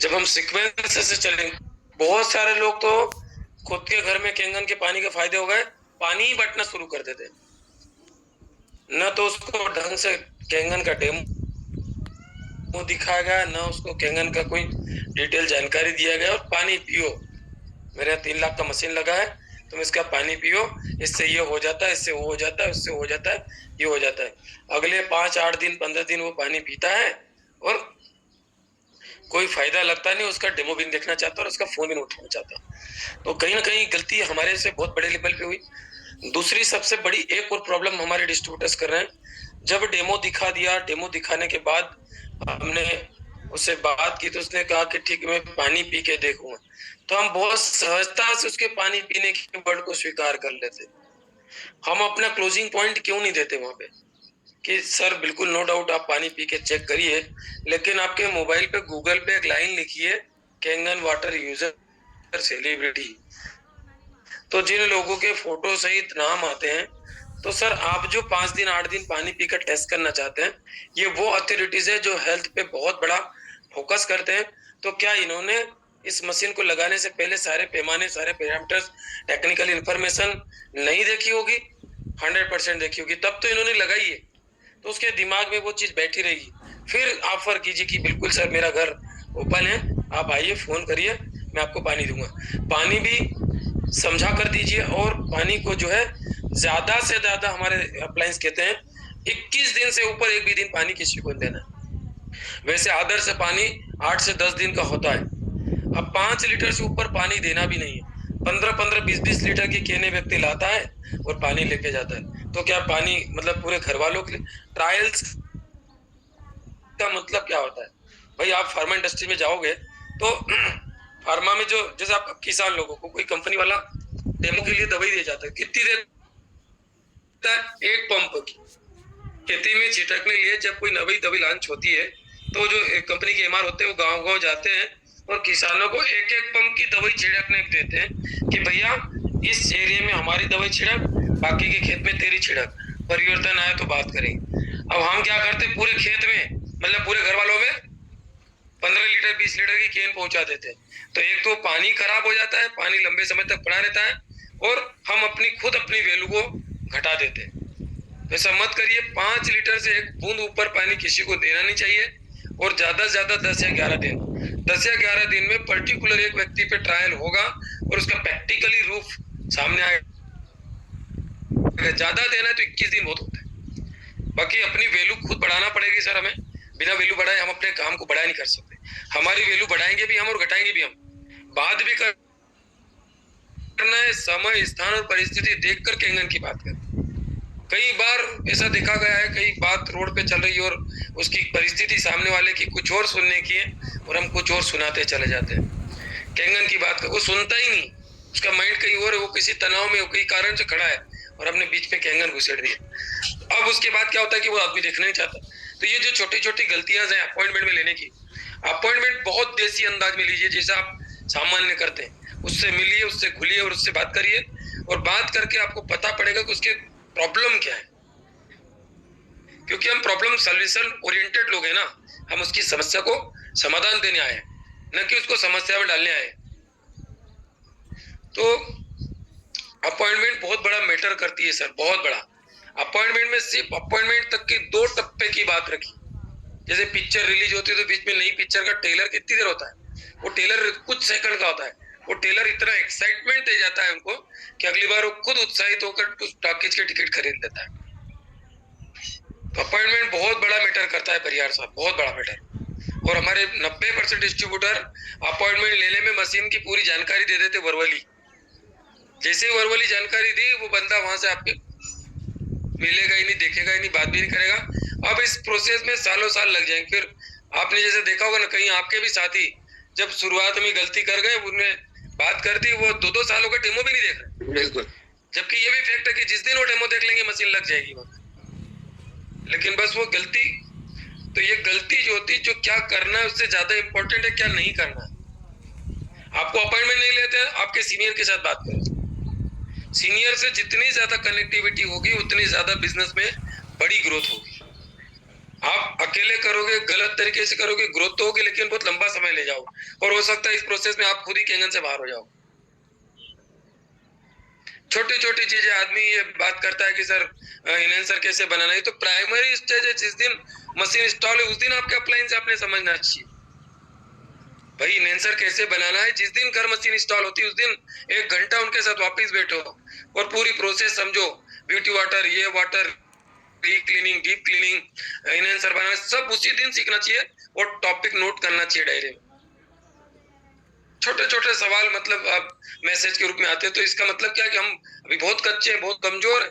जब हम सीक्वेंस से चलेंगे, बहुत सारे लोग तो खुद के घर में कैंगन के पानी के फायदे हो गए, पानी ही बटना शुरू कर देते, न तो उसको ढंग से कैंगन का डेमो दिखाया गया, न उसको कैंगन का कोई डिटेल जानकारी दिया गया। और पानी पियो, मेरे यहाँ 3 लाख का मशीन लगा है, तुम इसका पानी पियो, इससे ये हो जाता है, इससे वो हो जाता है, उससे हो जाता है, ये हो जाता है। अगले 5-8 दिन 15 दिन वो पानी पीता है और कोई फायदा लगता नहीं, उसका डेमो भी नहीं देखना चाहता और उसका फोन भी नहीं उठाना चाहता। तो कहीं ना कहीं गलती हमारे से बहुत बड़े लेवल पे हुई। दूसरी सबसे बड़ी एक और प्रॉब्लम हमारे डिस्ट्रीब्यूटर्स कर रहे हैं, जब डेमो दिखा दिया, डेमो दिखाने के बाद हमने उससे बात की तो उसने कहा कि ठीक, मैं पानी पी के देखूंगा। तो हम बहुत सहजता से उसके पानी पीने के वर्ड को स्वीकार कर लेते। हम अपना क्लोजिंग पॉइंट क्यों नहीं देते वहां पे कि सर बिल्कुल नो डाउट आप पानी पी के चेक करिए, लेकिन आपके मोबाइल पे गूगल पे एक लाइन लिखिए, कैंगन वाटर यूजर सेलिब्रिटी। तो जिन लोगों के फोटो सहित नाम आते हैं, तो सर आप जो 5 दिन 8 दिन पानी पीकर टेस्ट करना चाहते हैं, ये वो अथॉरिटीज है जो हेल्थ पे बहुत बड़ा फोकस करते हैं। तो क्या इन्होंने इस मशीन को लगाने से पहले सारे पैमाने, सारे पैरामीटर्स, टेक्निकल इंफॉर्मेशन नहीं देखी होगी? 100% देखी होगी, तब तो इन्होंने लगाई है। तो उसके दिमाग में वो चीज बैठी रहेगी। फिर ऑफर कीजिए कि बिल्कुल सर मेरा घर ओपन है, आप आइए, फोन करिए, मैं आपको पानी दूंगा। पानी भी समझा कर दीजिए, और पानी को जो है ज्यादा से ज्यादा, हमारे अप्लायंस कहते हैं 21 दिन से ऊपर एक भी दिन पानी किसी को देना है। वैसे आदर्श पानी 8 से 10 दिन का होता है। अब 5 लीटर से ऊपर पानी देना भी नहीं है। 15-15, 20-20 लीटर की केने व्यक्ति लाता है और पानी लेके जाता है। तो क्या पानी मतलब पूरे घर वालों के लिए? ट्रायल्स का मतलब क्या होता है भाई? आप फार्मा इंडस्ट्री में जाओगे तो फार्मा में जो, जैसे आप किसान लोगों को कोई कंपनी वाला डेमो के लिए दवाई दे जाता है, कितनी देता है? एक पंप की। खेती में छिड़कने लिए जब कोई नई दवाई लॉन्च होती है, तो जो कंपनी के एमआर होते हैं वो गांव-गांव जाते हैं और किसानों को एक-एक पंप की दवाई छिड़कने देते हैं कि भैया इस एरिया में हमारी दवाई छिड़क, बाकी के खेत में तेरी छिड़क, परिवर्तन आए तो बात करेंगे। अब हम क्या करते, पूरे खेत में, मतलब पूरे घर वालों में 15 लीटर 20 लीटर की केन पहुंचा देते हैं। तो एक तो पानी खराब हो जाता है, पानी लंबे समय तक पड़ा रहता है, और हम अपनी वैल्यू को घटा देते हैं। ऐसा मत करिए। 5 लीटर से एक बूंद ऊपर पानी किसी को देना नहीं चाहिए, और ज्यादा से ज्यादा 10 या 11 दिन, 10 या 11 दिन में पर्टिकुलर एक व्यक्ति पे ट्रायल होगा और उसका प्रैक्टिकली रूफ सामने आएगा। ज्यादा देना है तो 21 दिन बहुत होता है। बाकी अपनी वैल्यू खुद बढ़ाना पड़ेगी सर हमें। बिना वैल्यू बढ़ाए हम अपने काम को बढ़ा नहीं कर सकते। हमारी वैल्यू बढ़ाएंगे भी हम और घटाएंगे भी हम। बात भी करना है समय, स्थान और परिस्थिति देखकर कैंगन की बात करें। कई बार ऐसा देखा गया है, कई बात रोड पे चल रही है और उसकी परिस्थिति सामने वाले की कुछ और सुनने की है और हम कुछ और सुनाते चले जाते हैं। कैंगन की बात कर, वो सुनता ही नहीं, उसका माइंड कहीं और है, वो किसी तनाव में, कई कारण से खड़ा है और हमने बीच में कैंगन घुसेड़ दिया। अब उसके बाद क्या होता है कि वो आदमी देखना नहीं चाहता। तो ये जो छोटी छोटी गलतियां हैं अपॉइंटमेंट में लेने की, अपॉइंटमेंट बहुत देसी अंदाज में लीजिए, जैसा आप सामान्य करते हैं। उससे मिलिए, उससे घुलिए और उससे बात करिए, और बात करके आपको पता पड़ेगा कि उसके प्रॉब्लम क्या है। क्योंकि हम प्रॉब्लम सॉल्यूशन ओरिएंटेड लोग हैं ना, हम उसकी समस्या को समाधान देने आए हैं, न कि उसको समस्या में डालने आए। तो अपॉइंटमेंट बहुत बड़ा मैटर करती है सर, बहुत बड़ा। अपॉइंटमेंट में सिर्फ अपॉइंटमेंट तक की 2 टप्पे की बात रखी। जैसे पिक्चर रिलीज होती है तो बीच में नई पिक्चर का ट्रेलर कितनी देर होता है? वो ट्रेलर कुछ सेकंड का होता है। वो ट्रेलर इतना एक्साइटमेंट दे जाता है उनको कि अगली बार वो खुद उत्साहित होकर टॉकीज के टिकट खरीद लेता है। अपॉइंटमेंट बहुत बड़ा मैटर करता है परियार साहब, बहुत बड़ा मैटर। और हमारे 90% डिस्ट्रीब्यूटर अपॉइंटमेंट लेने में मशीन की पूरी जानकारी दे देते वर्बली। जैसे ही वर्बली जानकारी दी, वो बंदा वहां से आपके मिलेगा ही नहीं, देखेगा ही नहीं, बात भी नहीं करेगा। अब इस प्रोसेस में सालों साल लग जाएंगे। फिर आपने जैसे देखा होगा ना, कहीं आपके भी साथी जब शुरुआत में गलती कर गए, उन्हें बात कर दी, वो 2-2 सालों का डेमो भी नहीं देख रहे। बिल्कुल। जबकि ये भी फैक्ट है कि जिस दिन वो डेमो देख लेंगे मशीन लग जाएगी वहां। लेकिन बस वो गलती, तो ये गलती जो होती, जो क्या करना है उससे ज्यादा इंपॉर्टेंट है क्या नहीं करना है। आपको अपॉइंटमेंट नहीं लेते हैं, आपके सीनियर के साथ बात करें। सीनियर से जितनी ज्यादा कनेक्टिविटी होगी उतनी ज्यादा बिजनेस में बड़ी ग्रोथ होगी। आप अकेले करोगे, गलत तरीके से करोगे, ग्रोथ तो होगी लेकिन बहुत लंबा समय ले जाओ, और हो सकता है इस प्रोसेस में आप खुद ही कैंगन से बाहर हो जाओ। छोटी छोटी चीजें आदमी ये बात करता है कि सर इनहेंसर कैसे बनाना है, तो प्राइमरी स्टेज है, जिस दिन मशीन इंस्टॉल है उस दिन आपके अप्लायंस आपने समझना चाहिए भाई इनहेंसर कैसे बनाना है। जिस दिन घर मशीन इंस्टॉल होती है उस दिन 1 घंटा उनके साथ वापस बैठो और पूरी प्रोसेस समझो। ब्यूटी वाटर, ये water, cleaning, deep cleaning, enhancer बनाना, सब उसी दिन सीखना चाहिए और टॉपिक नोट करना चाहिए डायरी में। छोटे छोटे सवाल मतलब आप मैसेज के रूप में आते हैं, तो इसका मतलब क्या है कि हम अभी बहुत कच्चे हैं, बहुत कमजोर हैं,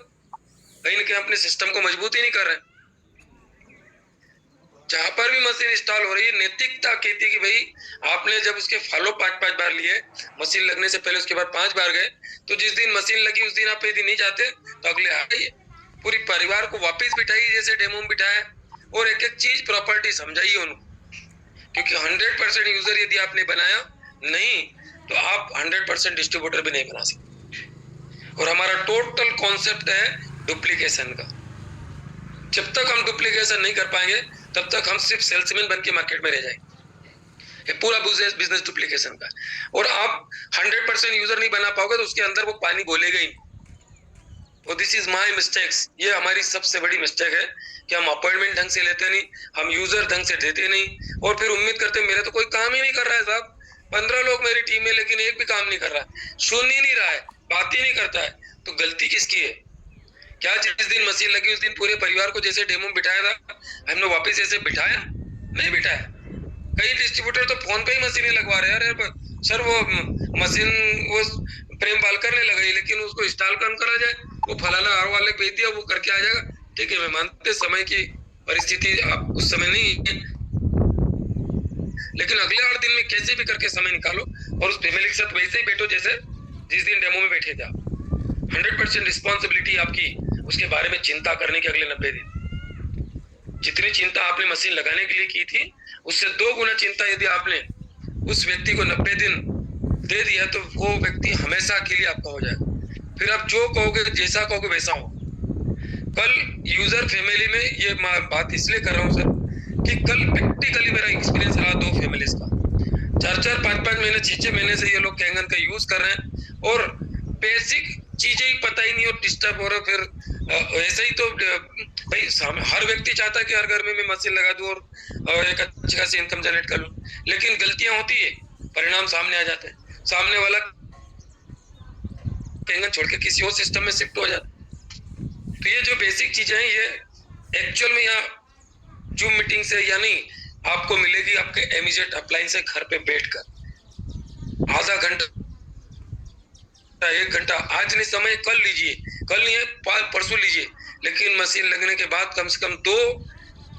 कहीं ना कहीं अपने सिस्टम को मजबूत ही नहीं कर रहे। जहां पर भी मशीन इंस्टॉल हो रही है, नैतिकता कहती है कि भाई आपने जब उसके फॉलो 5-5 बार लिए, मशीन लगने से पहले उसके बाद 5 बार गए, तो जिस दिन मशीन लगी उस दिन आप यदि नहीं जाते तो अगले आइए, पूरी परिवार को वापस बिठाइए जैसे डेमो में बिठाया, और एक एक चीज प्रॉपर्टी समझाइए उनको। क्योंकि 100% यूजर यदि आपने बनाया नहीं तो आप 100% डिस्ट्रीब्यूटर भी नहीं बना सकते। और हमारा टोटल कॉन्सेप्ट है डुप्लीकेशन का। जब तक हम डुप्लीकेशन नहीं कर पाएंगे तब तक हम सिर्फ सेल्समैन बन के मार्केट में रह जाएंगे। ये पूरा बिजनेस डुप्लीकेशन का। और आप 100% यूजर नहीं बना पाओगे तो उसके अंदर वो पानी घोलेगा ही। और दिस इज माय मिस्टेक्स, ये हमारी सबसे बड़ी मिस्टेक है कि हम अपॉइंटमेंट ढंग से लेते नहीं, हम यूजर ढंग से देते नहीं, और फिर उम्मीद करते मेरा तो कोई काम ही नहीं कर रहा है साहब, 15 लोग मेरी टीम में लेकिन एक भी काम नहीं कर रहा है, सुन ही नहीं रहा है, बात ही नहीं करता है। तो गलती किसकी है? क्या जिस दिन मशीन लगी उस दिन पूरे परिवार को जैसे डेमो में बिठाया था हमने वापस ऐसे बिठाया? नहीं बिठाया। कई डिस्ट्रीब्यूटर तो फोन पे ही मशीनें लगवा रहे हैं। अरे सर वो मशीन वो प्रेम बाल करने लगा लेकिन उसको इंस्टॉल कम करा जाए, वो फलाना आर वाले भेज दिया, वो करके आ जाएगा। ठीक है, मैं मानते समय की परिस्थिति आप उस समय नहीं है, लेकिन अगले 8 दिन में कैसे भी करके समय निकालो और उस फैमिली के साथ वैसे ही बैठो जैसे जिस दिन डेमो में बैठे थे आप। 100% रिस्पॉन्सिबिलिटी आपकी उसके बारे में चिंता करने के अगले 90 दिन। जितनी चिंता आपने मशीन लगाने के लिए की थी उससे 2 गुना चिंता यदि आपने उस व्यक्ति को 90 दिन दे दिया तो वो व्यक्ति हमेशा के लिए आपका हो जाएगा। फिर आप जो कहोगे, जैसा कहोगे वैसा हो। कल यूजर फैमिली में ये बात इसलिए कर रहा हूँ सर कि कल प्रैक्टिकली मेरा एक्सपीरियंस रहा 2 फैमिलीज का। 4-4, 5-5 महीने, 6-6 महीने से ये लोग कैंगन का यूज कर रहे हैं और बेसिक चीजें ही पता ही नहीं और डिस्टर्ब हो रहा। फिर ऐसे ही तो भाई हर व्यक्ति चाहता है कि हर घर में मैं मशीन लगा दूं और एक अच्छी खासी इनकम जनरेट कर लूं, लेकिन गलतियां होती है, परिणाम सामने आ जाते हैं। सामने वाला कैंगन छोड़ के किसी और सिस्टम में शिफ्ट हो जाता है। तो ये जो बेसिक चीजें हैं ये एक्चुअल में यहाँ जूम मीटिंग से यानी आपको मिलेगी आपके इमीडिएट अप्लायंस से घर पे बैठकर आधा घंटा 1 घंटा, आज नहीं समय कल लीजिए, कल नहीं है परसों लीजिए, लेकिन मशीन लगने के बाद कम से कम 2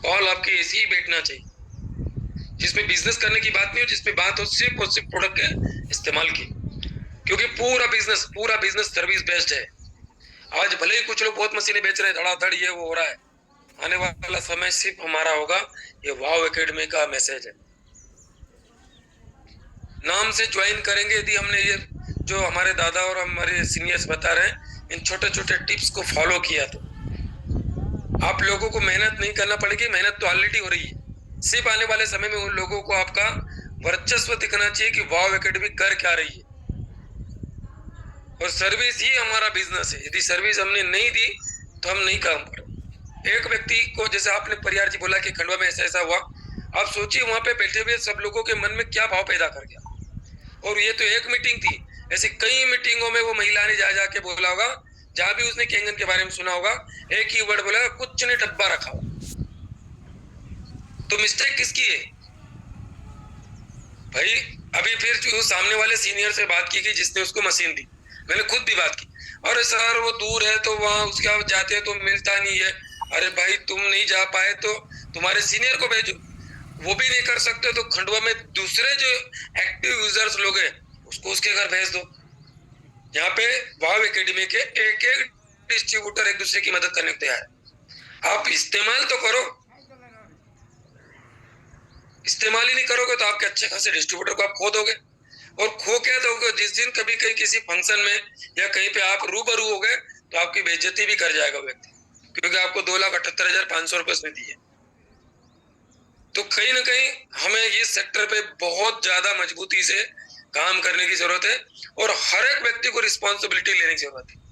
कॉल आपकी ऐसी ही बैठना चाहिए जिसमें बिजनेस करने की बात नहीं हो, जिसमें बात हो सिर्फ और सिर्फ प्रोडक्ट के इस्तेमाल की। क्योंकि पूरा बिजनेस सर्विस बेस्ड है। आज भले ही कुछ लोग बहुत मशीनें बेच रहे हैं, धड़ाधड़ ये वो हो रहा है, आने वाला समय सिर्फ हमारा होगा। ये वाव एकेडमी का मैसेज है। नाम से ज्वाइन करेंगे यदि हमने ये जो हमारे दादा और हमारे सीनियर्स बता रहे हैं इन छोटे छोटे टिप्स को फॉलो किया तो आप लोगों को मेहनत नहीं करना पड़ेगी। मेहनत तो ऑलरेडी हो रही है, सिर्फ आने वाले समय में उन लोगों को आपका वर्चस्व दिखना चाहिए कि वाव एकेडमी कर क्या रही है। और सर्विस ही हमारा बिजनेस है। यदि सर्विस हमने नहीं दी तो हम नहीं काम करें। एक व्यक्ति को जैसे आपने परियार जी बोला कि खंडवा में ऐसा हुआ, आप सोचिए वहां पे बैठे हुए सब लोगों के मन में क्या भाव पैदा कर गया। और ये तो एक मीटिंग थी, ऐसे कई मीटिंगों में वो महिला ने जा के बोला होगा, जहां भी उसने कैंगन के बारे में सुना होगा, एक ही वर्ड बोला, कुछ ने डब्बा रखा हो। तो मिस्टेक किसकी है भाई? अभी फिर जो सामने वाले सीनियर से बात की जिसने उसको मशीन दी, मैंने खुद भी बात की, अरे सर वो दूर है तो वहां उसके जाते तो मिलता नहीं है। अरे भाई तुम नहीं जा पाए तो तुम्हारे सीनियर को भेजो, वो भी नहीं कर सकते तो खंडवा में दूसरे जो एक्टिव यूजर्स लोग हैं उसको उसके घर भेज दो। यहाँ पे वाव एकेडमी के एक एक डिस्ट्रीब्यूटर एक दूसरे की मदद करने को तैयार है। आप इस्तेमाल तो करो, इस्तेमाल ही नहीं करोगे तो आपके अच्छे खासे डिस्ट्रीब्यूटर को आप खो दोगे। और खो क्या दोगे, जिस दिन कभी कहीं किसी फंक्शन में या कहीं पे आप रूबरू हो गए तो आपकी बेइज्जती भी कर जाएगा व्यक्ति, क्योंकि आपको 2,78,500 रुपए उसने दिए। तो कहीं ना कहीं हमें इस सेक्टर पे बहुत ज्यादा मजबूती से काम करने की जरूरत है और हर एक व्यक्ति को रिस्पॉन्सिबिलिटी लेने की जरूरत है।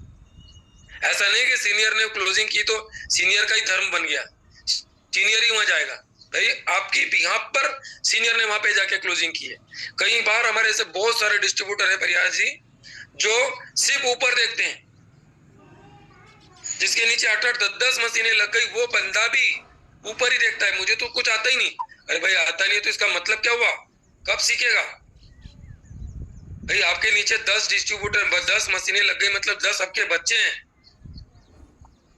ऐसा नहीं कि सीनियर ने क्लोजिंग की तो सीनियर का ही धर्म बन गया, सीनियर ही वहां जाएगा। भाई आपकी बिहाफ पर सीनियर ने वहां पे जाके क्लोजिंग की है। कई बार हमारे ऐसे बहुत सारे डिस्ट्रीब्यूटर है फरियाद जी जो सिर्फ ऊपर देखते हैं, जिसके नीचे 8-8, 10-10 मशीनें लग गई, वो बंदा भी ऊपर ही देखता है, मुझे तो कुछ आता ही नहीं। अरे भाई आता नहीं है तो इसका मतलब क्या हुआ, कब सीखेगा? भाई आपके नीचे 10 डिस्ट्रीब्यूटर, 10 मशीनें लग गई, मतलब 10 आपके बच्चे हैं।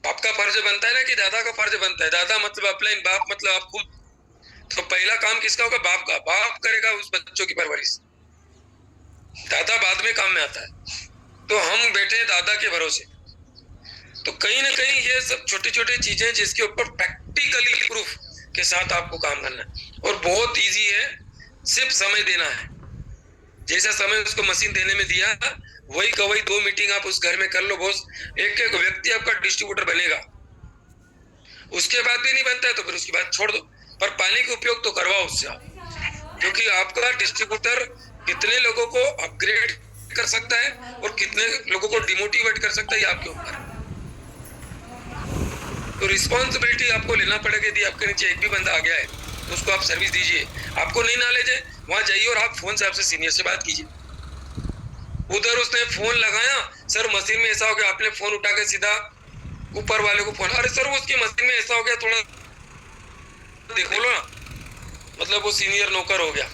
आपका फर्ज बनता है ना कि दादा का फर्ज बनता है, दादा मतलब अपलाइन, बाप मतलब आप खुद। तो पहला काम किसका होगा? बाप का। बाप करेगा उस बच्चों की परवरिश, दादा बाद में काम में आता है। तो हम बैठे हैं दादा के भरोसे। तो कहीं ना कहीं ये सब छोटी छोटी चीजें जिसके ऊपर प्रैक्टिकली प्रूफ के साथ आपको काम करना है और बहुत इजी है, सिर्फ समय देना है। जैसा समय उसको मशीन देने में दिया वही का वही 2 मीटिंग आप उस घर में कर लो बॉस, एक एक व्यक्ति आपका डिस्ट्रीब्यूटर बनेगा। उसके बाद भी नहीं बनता है तो फिर उसके बाद छोड़ दो, पर पानी के उपयोग तो करवाओ उससे आप, क्योंकि आपका डिस्ट्रीब्यूटर कितने लोगों को अपग्रेड कर सकता है और कितने लोगों को डिमोटिवेट कर सकता है ये आपके ऊपर। तो रिस्पॉन्सिबिलिटी आपको लेना पड़ेगा। यदि आपके नीचे एक भी बंदा आ गया है तो उसको आप सर्विस दीजिए। आपको नहीं नॉलेज है वहां जाइए और आप फोन से आपसे सीनियर से बात कीजिए। उधर उसने फोन लगाया, सर मशीन में ऐसा हो गया, आपने फोन उठा के सीधा ऊपर वाले को फोन, अरे सर वो उसकी मशीन में ऐसा हो गया, थोड़ा देखो लो ना, मतलब वो सीनियर नौकर हो गया,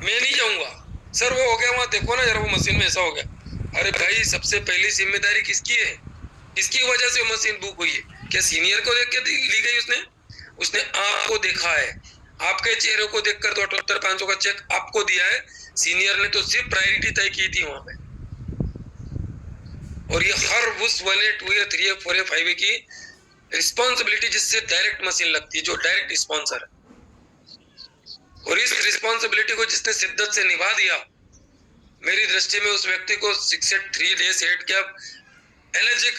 मैं नहीं जाऊंगा। सर वो हो गया वहां देखो ना जरा, वो मशीन में ऐसा हो गया। अरे भाई सबसे पहली जिम्मेदारी किसकी है? किसकी वजह से वो मशीन बुक हुई है? क्या सीनियर को देख के ली गई? उसने आपको देखा है, आपके चेहरे को देखकर तो 78,500 का चेक आपको दिया है। सीनियर ने तो सिर्फ प्रायोरिटी तय की थी वहां पे। और ये हर उस 1A 2A 3A 4A 5A की रिस्पॉन्सिबिलिटी जिससे डायरेक्ट मशीन लगती है, जो डायरेक्ट स्पॉन्सर है। और इस रिस्पॉन्सिबिलिटी को जिसने शिद्दत से निभा दिया, मेरी दृष्टि में उस व्यक्ति को 6 3 days हेड क्या एनर्जिक